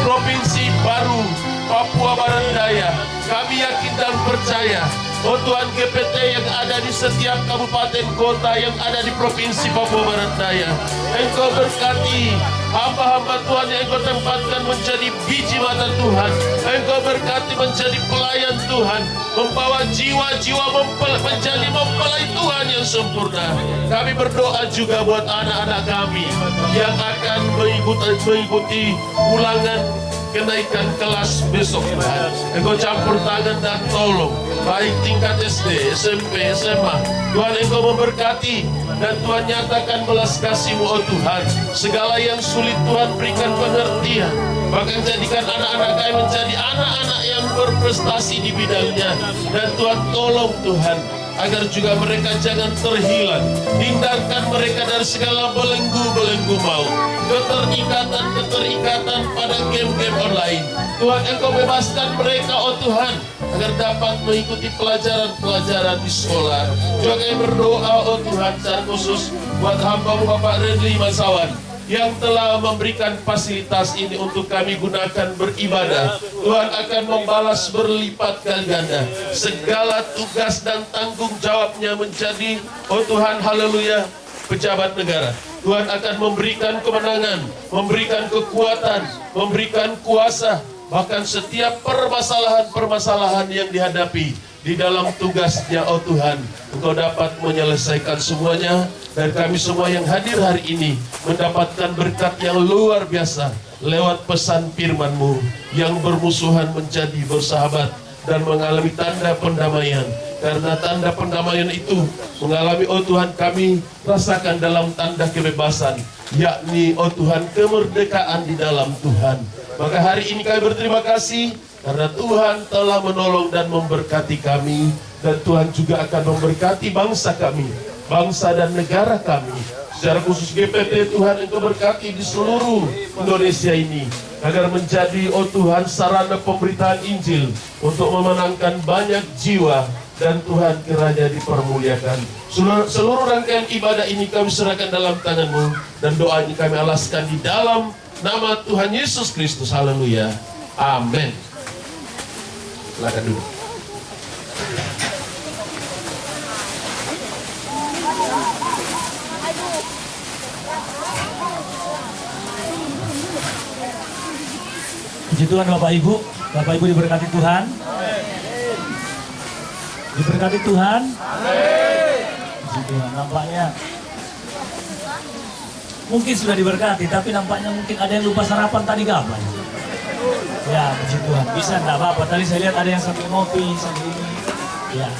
Provinsi Baru Papua Barat Daya, kami yakin dan percaya, oh Tuhan, GPT yang ada di setiap kabupaten kota yang ada di Provinsi Papua Barat Daya, Engkau berkati hamba-hamba Tuhan yang Engkau tempatkan menjadi biji mata Tuhan. Engkau berkati menjadi pelayan Tuhan, membawa jiwa-jiwa menjadi mempelai Tuhan yang sempurna. Kami berdoa juga buat anak-anak kami yang akan mengikuti ulangan kenaikan kelas besok, Tuhan. Engkau campur tangan dan tolong, baik tingkat SD, SMP, SMA. Tuhan, Engkau memberkati, dan Tuhan nyatakan belas kasih-Mu, oh Tuhan. Segala yang sulit Tuhan berikan pengertian, bahkan jadikan anak-anak kami menjadi anak-anak yang berprestasi di bidangnya. Dan Tuhan tolong, Tuhan, agar juga mereka jangan terhilang. Hindarkan mereka dari segala belenggu-belenggu maut, keterikatan pada game-game online. Tuhan, Engkau bebaskan mereka, oh Tuhan, agar dapat mengikuti pelajaran-pelajaran di sekolah. Juga kami berdoa, oh Tuhan, secara khusus buat hamba-Mu Bapak Redli Masawan yang telah memberikan fasilitas ini untuk kami gunakan beribadah. Tuhan akan membalas berlipat kali ganda segala tugas dan tanggung jawabnya menjadi, oh Tuhan, haleluya, pejabat negara. Tuhan akan memberikan kemenangan, memberikan kekuatan, memberikan kuasa, bahkan setiap permasalahan-permasalahan yang dihadapi di dalam tugasnya, oh Tuhan, Engkau dapat menyelesaikan semuanya. Dan kami semua yang hadir hari ini mendapatkan berkat yang luar biasa lewat pesan firman-Mu yang bermusuhan menjadi bersahabat dan mengalami tanda pendamaian. Karena tanda pendamaian itu mengalami, oh Tuhan, kami rasakan dalam tanda kebebasan, yakni, oh Tuhan, kemerdekaan di dalam Tuhan. Maka hari ini kami berterima kasih karena Tuhan telah menolong dan memberkati kami. Dan Tuhan juga akan memberkati bangsa kami, bangsa dan negara kami. Secara khusus GPT, Tuhan, Engkau berkati di seluruh Indonesia ini. agar menjadi, oh Tuhan, sarana pemberitaan Injil untuk memenangkan banyak jiwa, dan Tuhan kiranya dipermuliakan. Seluruh rangkaian ibadah ini kami serahkan dalam tangan-Mu, dan doa ini kami alaskan di dalam nama Tuhan Yesus Kristus. Haleluya. Amin. Silakan dulu. Puji Tuhan Bapak Ibu diberkati Tuhan. Diberkati Tuhan. Puji Tuhan, nampaknya mungkin sudah diberkati, tapi nampaknya mungkin ada yang lupa sarapan tadi kapan. Ya, puji Tuhan. Bisa enggak apa-apa. Tadi saya lihat ada yang sambil ngopi, sambil ini. Ya.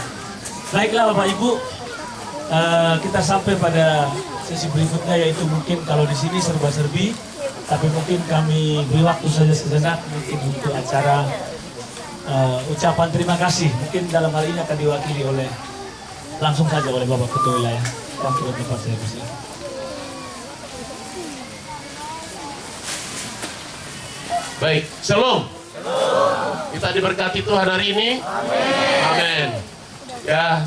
Baiklah Bapak Ibu, kita sampai pada sesi berikutnya, yaitu mungkin kalau di sini serba-serbi, tapi mungkin kami beri waktu saja sejenak mungkin untuk acara ucapan terima kasih. Mungkin dalam hal ini akan diwakili oleh langsung saja oleh Bapak Ketua Wilayah. Waktu tempat saya bersiap. Baik, shalom. Kita diberkati Tuhan hari ini. Amin. Ya,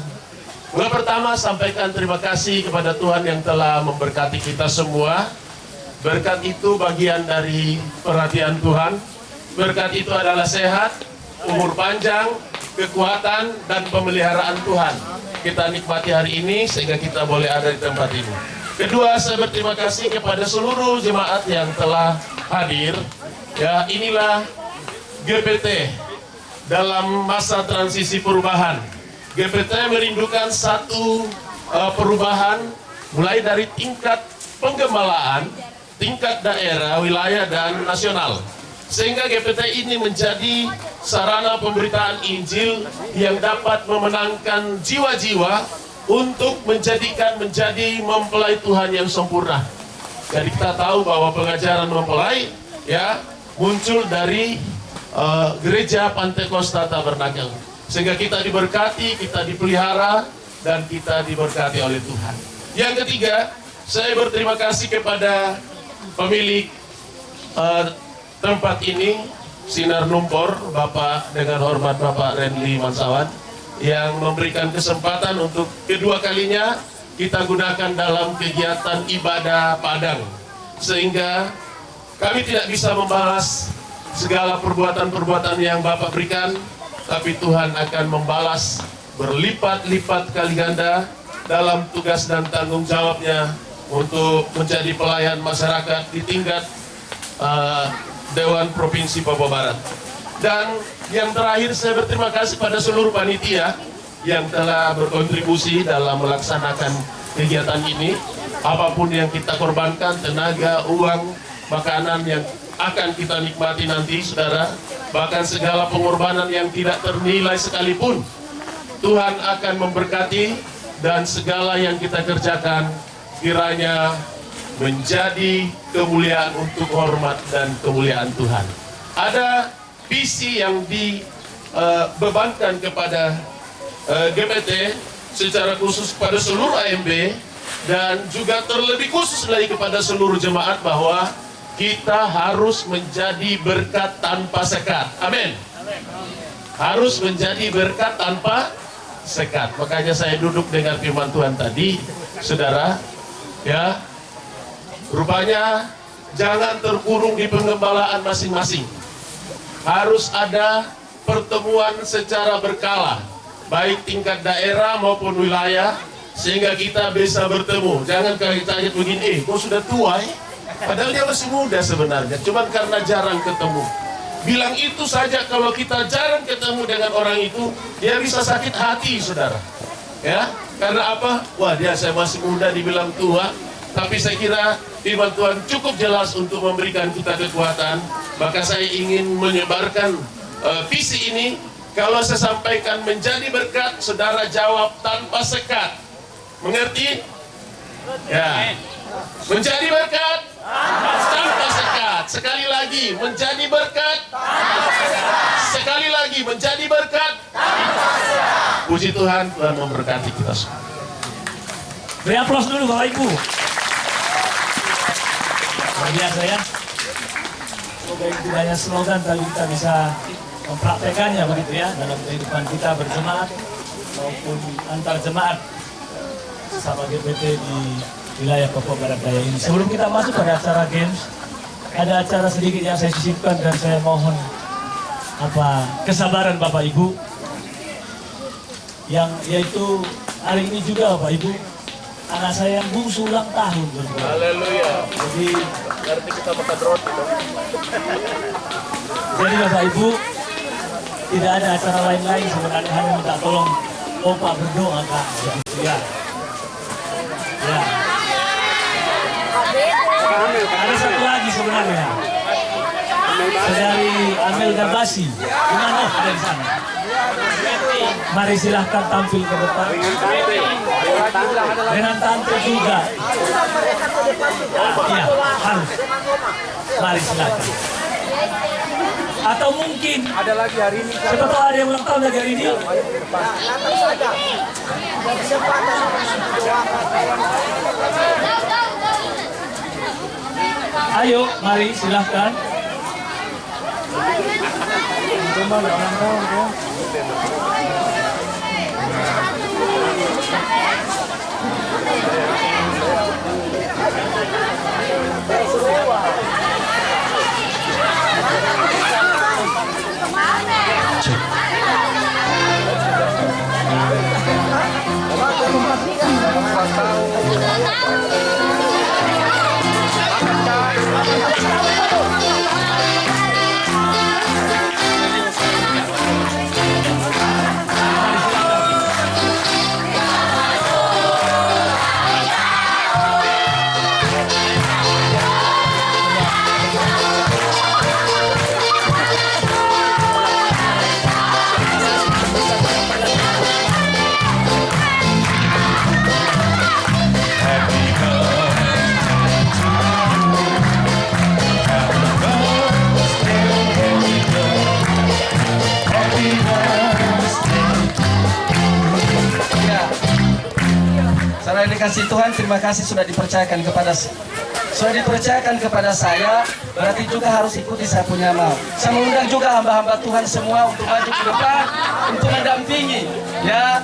mulai pertama sampaikan terima kasih kepada Tuhan yang telah memberkati kita semua. Berkat itu bagian dari perhatian Tuhan. Berkat itu adalah sehat, umur panjang, kekuatan, dan pemeliharaan Tuhan. Kita nikmati hari ini sehingga kita boleh ada di tempat ini. Kedua, saya berterima kasih kepada seluruh jemaat yang telah hadir. Ya, inilah GPT dalam masa transisi perubahan. GPT merindukan satu perubahan mulai dari tingkat penggembalaan, tingkat daerah, wilayah, dan nasional. Sehingga GPT ini menjadi sarana pemberitaan Injil yang dapat memenangkan jiwa-jiwa untuk menjadikan menjadi mempelai Tuhan yang sempurna. Jadi kita tahu bahwa pengajaran mempelai ya muncul dari gereja Pantekosta Tabernakel. Sehingga kita diberkati, kita dipelihara, dan kita diberkati oleh Tuhan. Yang ketiga, saya berterima kasih kepada pemilik tempat ini, Sinar Numpor, Bapak dengan hormat Bapak Renli Mansawan, yang memberikan kesempatan untuk kedua kalinya kita gunakan dalam kegiatan ibadah Padang, sehingga kami tidak bisa membalas segala perbuatan-perbuatan yang Bapak berikan, tapi Tuhan akan membalas berlipat-lipat kali ganda dalam tugas dan tanggung jawabnya untuk menjadi pelayan masyarakat di tingkat Dewan Provinsi Papua Barat. Dan yang terakhir, saya berterima kasih pada seluruh panitia yang telah berkontribusi dalam melaksanakan kegiatan ini. Apapun yang kita korbankan, tenaga, uang, makanan yang akan kita nikmati nanti, saudara, bahkan segala pengorbanan yang tidak ternilai sekalipun, Tuhan akan memberkati, dan segala yang kita kerjakan kiranya menjadi kemuliaan untuk hormat dan kemuliaan Tuhan. Ada visi yang dibebankan kepada GPT secara khusus kepada seluruh AMB, dan juga terlebih khusus lagi kepada seluruh jemaat, bahwa kita harus menjadi berkat tanpa sekat. Amin. Harus menjadi berkat tanpa sekat. Makanya saya duduk dengan firman Tuhan tadi, saudara, ya, rupanya jangan terkurung di penggembalaan masing-masing. Harus ada pertemuan secara berkala, baik tingkat daerah maupun wilayah, sehingga kita bisa bertemu. Jangan kalau kita lihat begini, kok sudah tua ya? Padahal dia masih muda sebenarnya, cuman karena jarang ketemu. Bilang itu saja, kalau kita jarang ketemu dengan orang itu, dia bisa sakit hati, saudara. Ya, karena apa? Wah, saya masih muda dibilang tua. Tapi saya kira firman Tuhan cukup jelas untuk memberikan kita kekuatan. Maka saya ingin menyebarkan visi ini. Kalau saya sampaikan menjadi berkat, saudara jawab tanpa sekat. Mengerti? Ya. Menjadi berkat tanpa sekat. Sekali lagi, menjadi berkat tanpa sekat. Sekali lagi, menjadi berkat tanpa sekat. Puji Tuhan, Tuhan memberkati kita semua. Beri aplaus dulu Bapak Ibu. Luar biasa ya. semoga ini tidak hanya slogan, tapi kita bisa mempraktekannya begitu ya dalam kehidupan kita berjemaat maupun antar jemaat sama GPT di wilayah Papua Barat Daya ini. Sebelum kita masuk pada acara games, ada acara sedikit yang saya sisipkan dan saya mohon kesabaran Bapak Ibu, yang yaitu hari ini juga Bapak Ibu anak saya yang bungsu ulang tahun. Haleluya. Jadi Berarti kita makan roti dong. Jadi Bapak Ibu, tidak ada acara lain-lain sebenarnya, hanya minta tolong Opa berdoa Kak. Ya. Ya. Ada satu lagi sebenarnya. Saudari Amel Garbasi. Gimana ada di sana? Mari silahkan tampil ke depan. Dengan tante juga. Iya, harus. Mari silahkan. Atau mungkin ada lagi hari ini. Siapa tahu ada yang ulang tahun lagi hari ini? Ayo, mari silahkan. Saudara dikasih Tuhan, terima kasih sudah dipercayakan kepada saya, berarti juga harus ikuti saya punya mau. Saya mengundang juga hamba-hamba Tuhan semua untuk maju ke depan, untuk mendampingi ya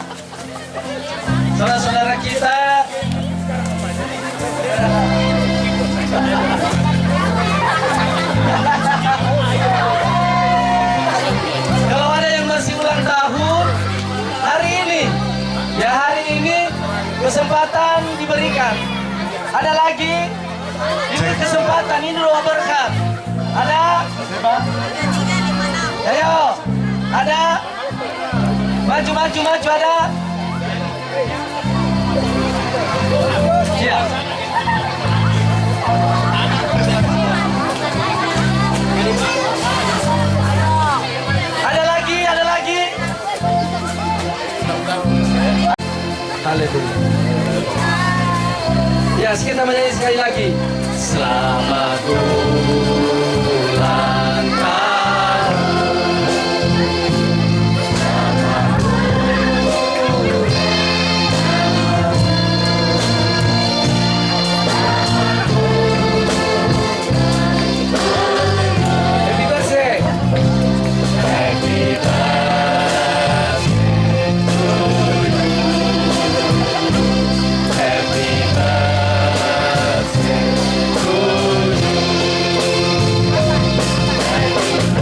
saudara-saudara kita. Kalau ada yang masih ulang tahun hari ini, ya hari ini kesempatan diberikan. Ada lagi diberi kesempatan, ini doa berkat. Ada? Ayo, ada? Maju ada? Iya. Ada lagi? Haleluya. Ya, kita menyanyi sekali lagi. Selamat ulang tahun. Happy birthday. Happy birthday to you. Happy birthday to you.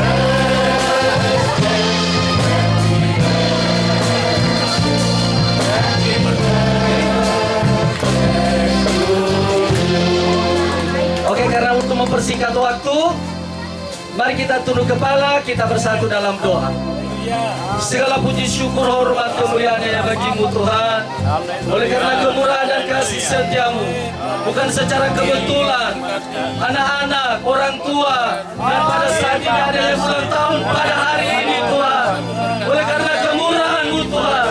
Oke, karena untuk mempersingkat waktu, mari kita tunduk kepala, kita bersatu dalam doa. Segala puji syukur hormat kemuliaan yang bagimu Tuhan. Oleh karena kemurahan dan kasih setiamu, bukan secara kebetulan anak-anak, orang tua, dan pada saat ini ada yang ulang tahun pada hari ini Tuhan. Oleh karena kemurahan-Mu Tuhan,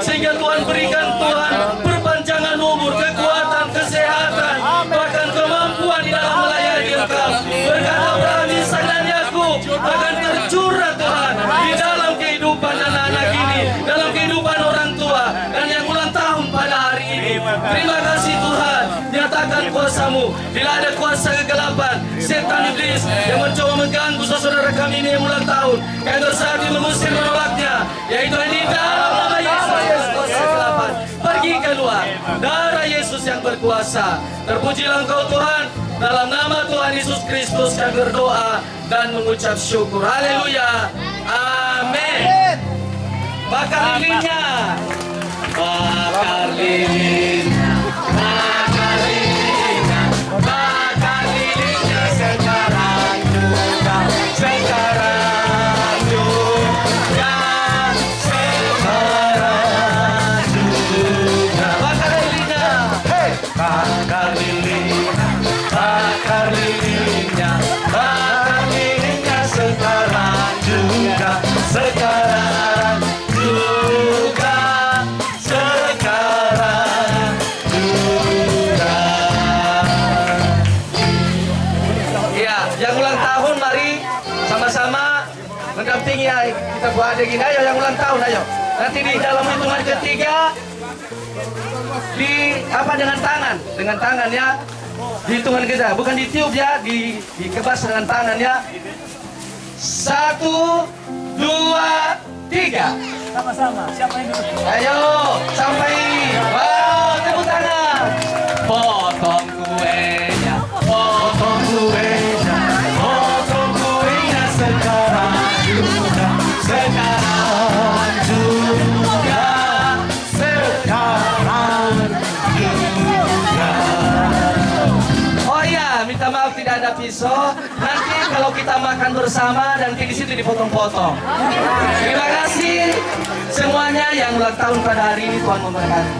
sehingga Tuhan berikan Tuhan perpanjangan umur, kekuatan, kesehatan, bahkan kemampuan di dalam melayani Engkau. Berkat Abraham, Ishak dan Yakub akan tercurah Tuhan di dalam kehidupan anak-anak ini, dalam kehidupan orang tua dan yang ulang tahun pada hari ini. Terima kasih Tuhan, nyatakan kuasa-Mu. Bila ada kuasa kegelapan, setan iblis yang mencoba pun kami bersatu mengusir menolaknya, yaitu di dalam nama Yesus kegelapan pergi keluar. Darah Yesus yang berkuasa, terpujilah Engkau Tuhan. Dalam nama Tuhan Yesus Kristus kami berdoa dan mengucap syukur. Haleluya. Amin. Bakar lilinnya. Bakar lilinnya. Bakar lilinnya. Bakar lilinnya sekarang juga. Sekarang juga. Sekarang juga. Bakar lilinnya. Bakar lilinnya. Bakar lilinnya. Bakar lilinnya sekarang juga. Sekarang juga. Sekarang juga. Ya, yang ulang tahun mari sama-sama mendampingi kita buat gini. Ayo yang ulang tahun, ayo. Nanti di dalam hitungan ketiga di apa dengan tangan ya. Di hitungan kita, bukan ditiup ya, dikebas dengan tangan ya. 1, 2, 3. Sama-sama. Siapa yang dulu? Ayo, sampai. Wow, tepuk tangan. Potong kuenya, potong kuenya, potong kuenya sekarang juga, sekarang juga, sekarang juga. Oh iya, minta maaf tidak ada pisau. Nanti kalau kita makan bersama dan di situ dipotong-potong. Terima kasih semuanya yang ulang tahun pada hari ini. Tuhan memberkati.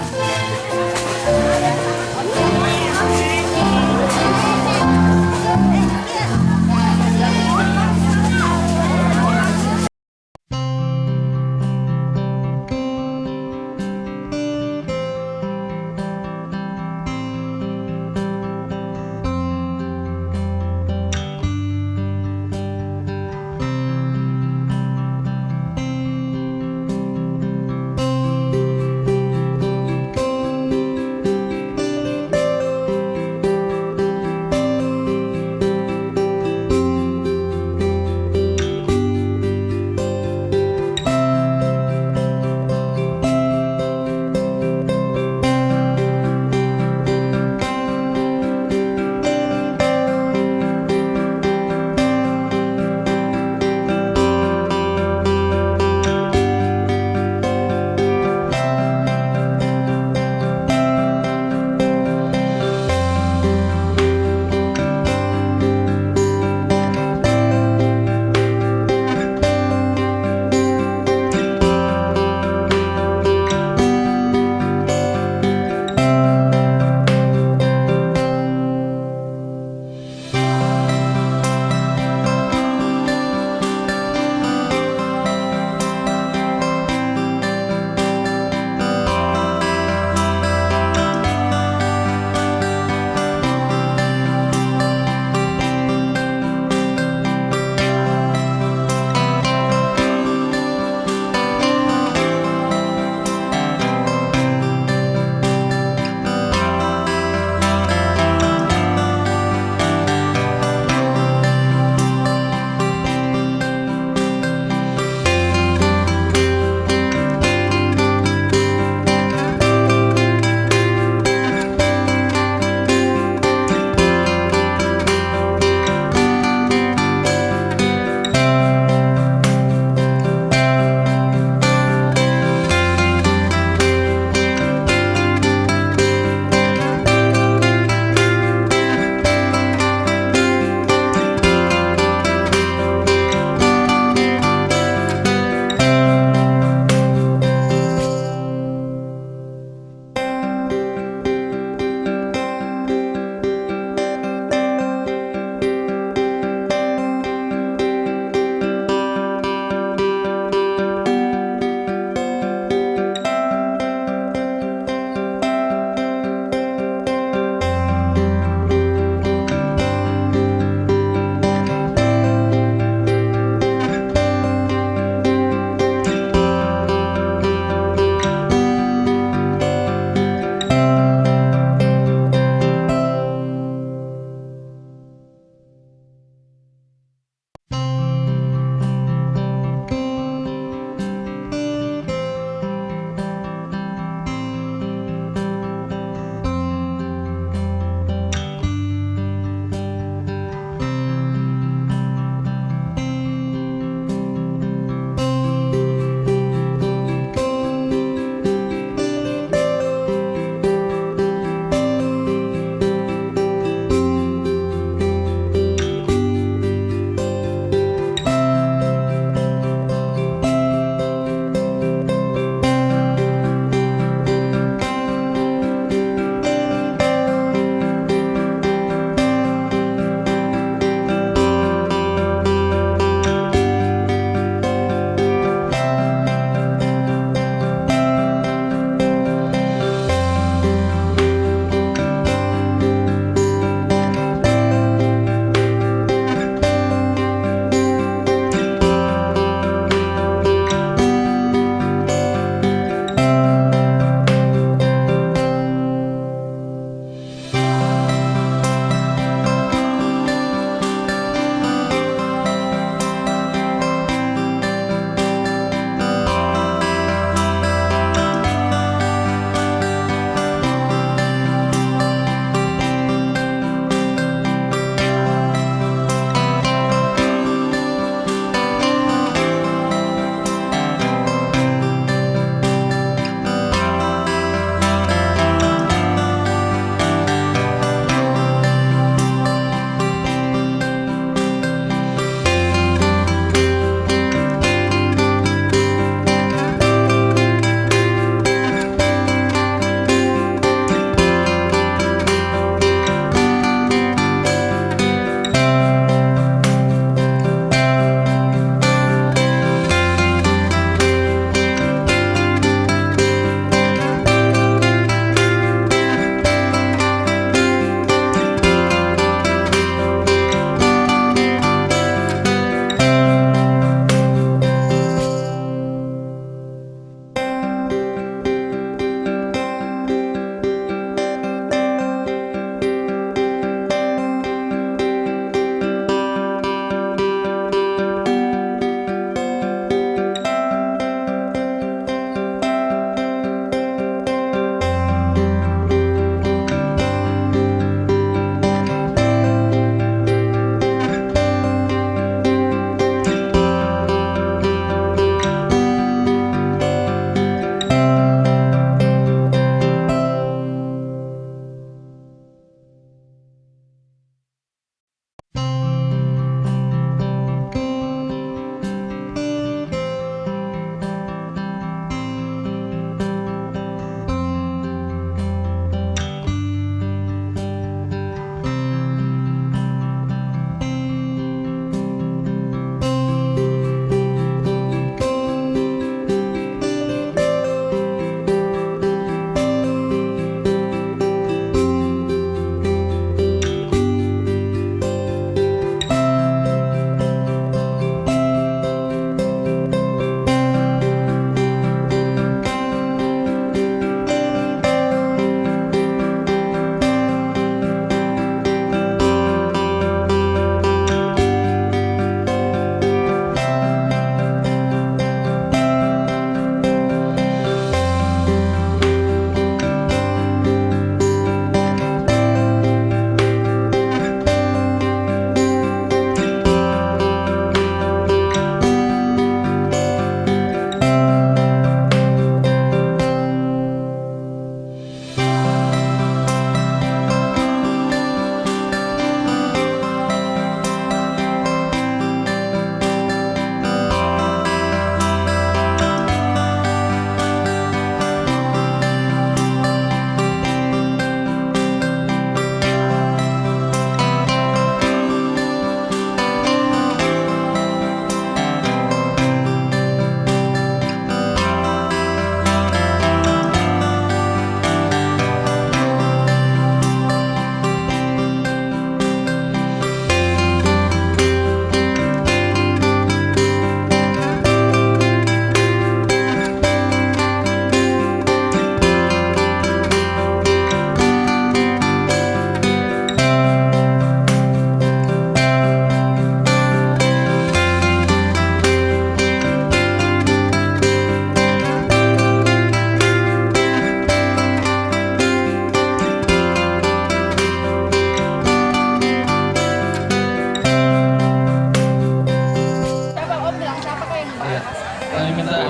minta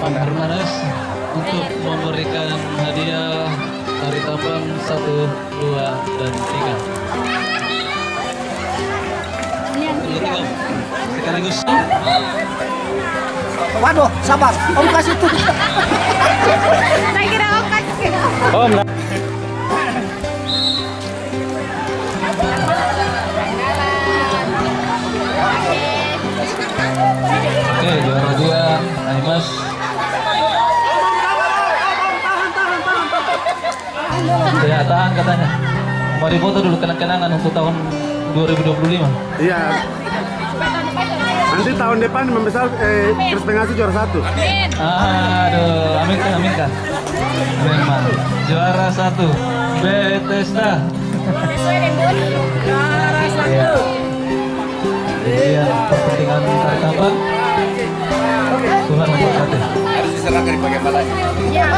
Om Hermanus untuk memberikan hadiah tari tambang 1, 2, dan 3. Sekaligus. Waduh, sabar. Om kasih tuh. Saya kira Om kasih. Om. Oke, juara 2 Aimas. Ya, tahan katanya. Mau dipoto dulu kenang-kenangan untuk tahun 2025. Iya. Nanti tahun depan membesar Chris Pengasi juara 1. Aduh, amin kah? Memang juara 1 Bethesda. Juara 1. Iya. Iya, pertandingan tari tambang. Tuhan memberkati. Harus diserahkan di bagian balai. Ya.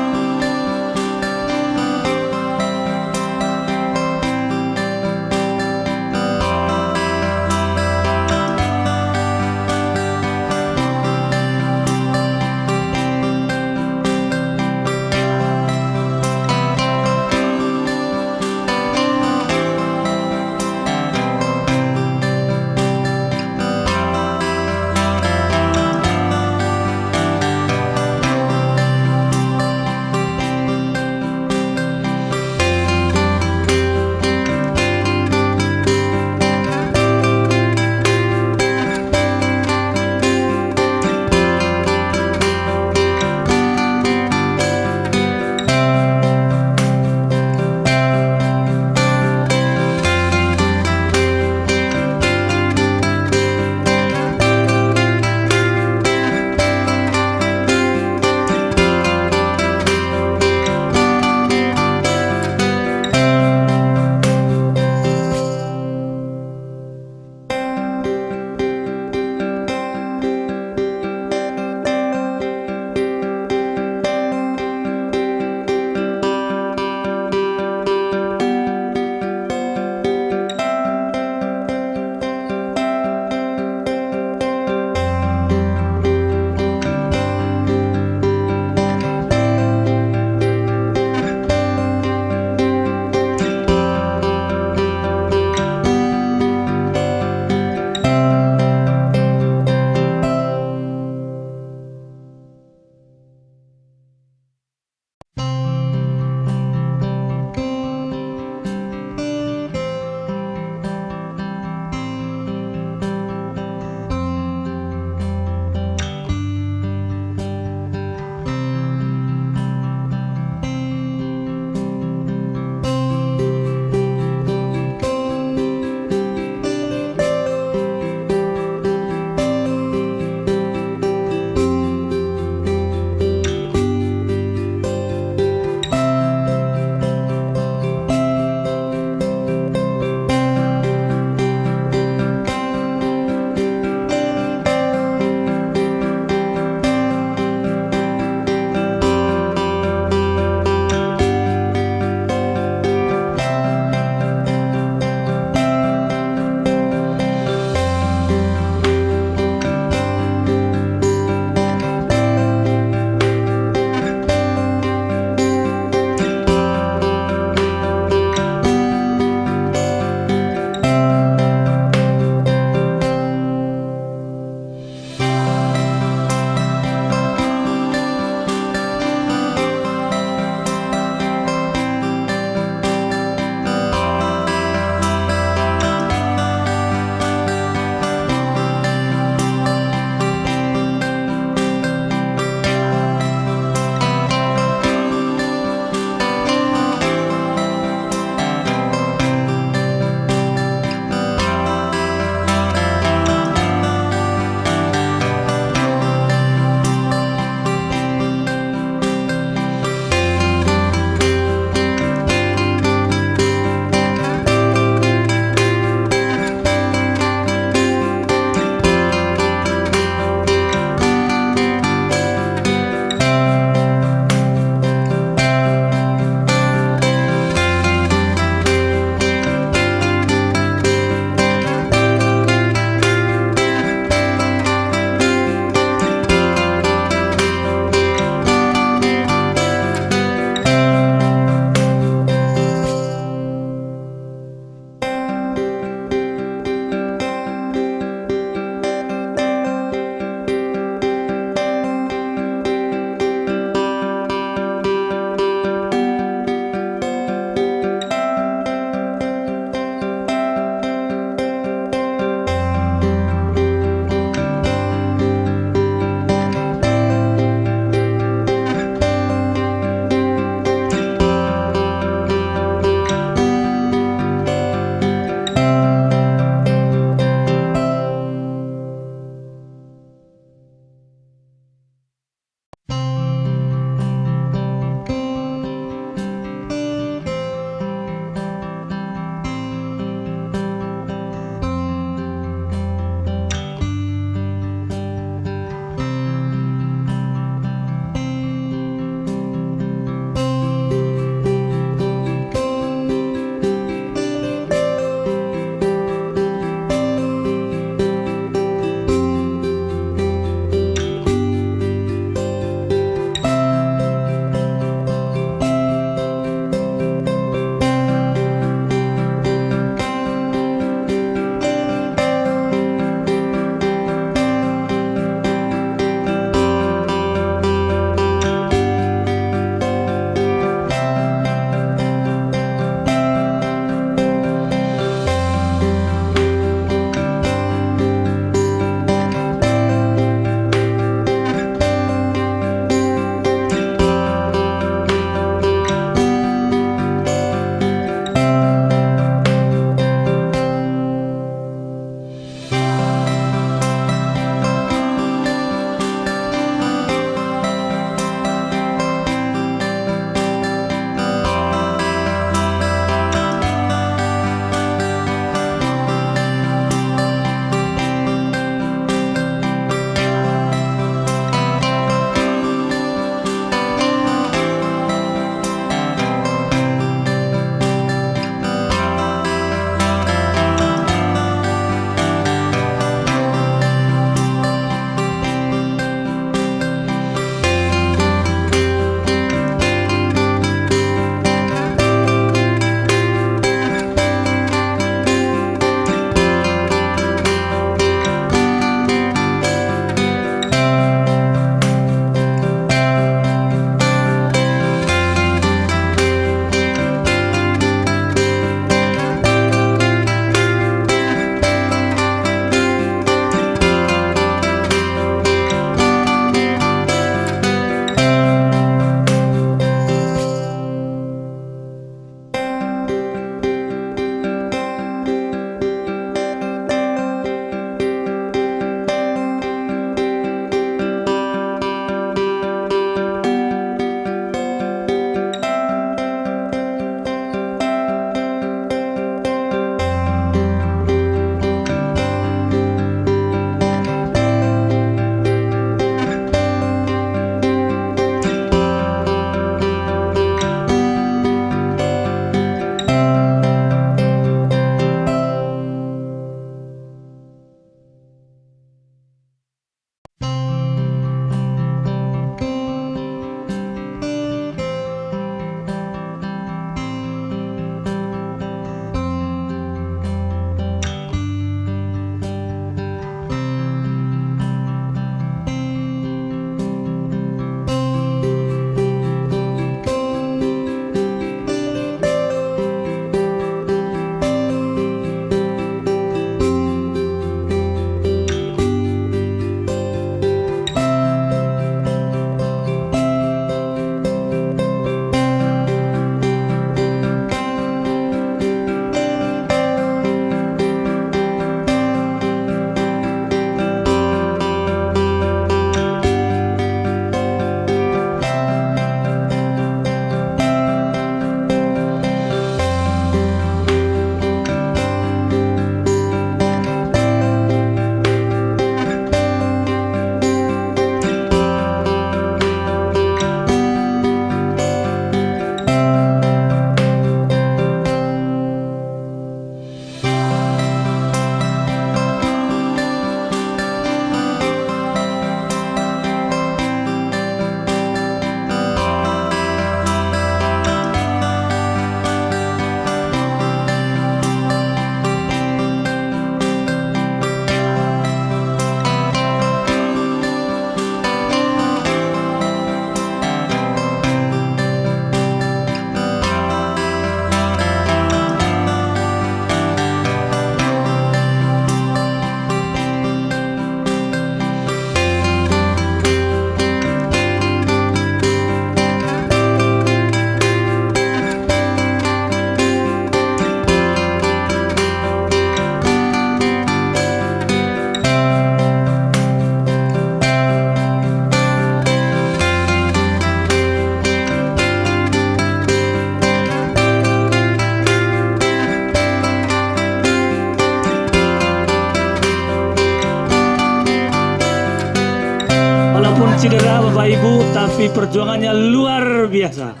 cedera Bapak Ibu, tapi perjuangannya luar biasa.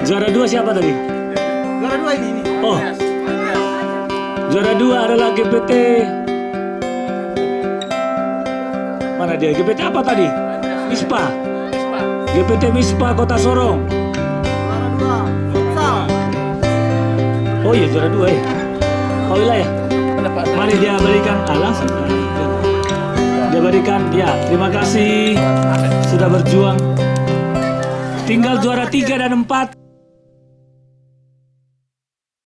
Juara 2 siapa tadi? Juara 2 ini. Oh, juara 2 adalah GPT. Mana dia? GPT apa tadi? MISPA. GPT MISPA Kota Sorong. Juara 2. Futsal. Oh iya, juara 2 ya. Oh wilayah. Mari dia berikan langsung. Dia berikan, ya. Terima kasih sudah berjuang. Tinggal juara 3 dan 4.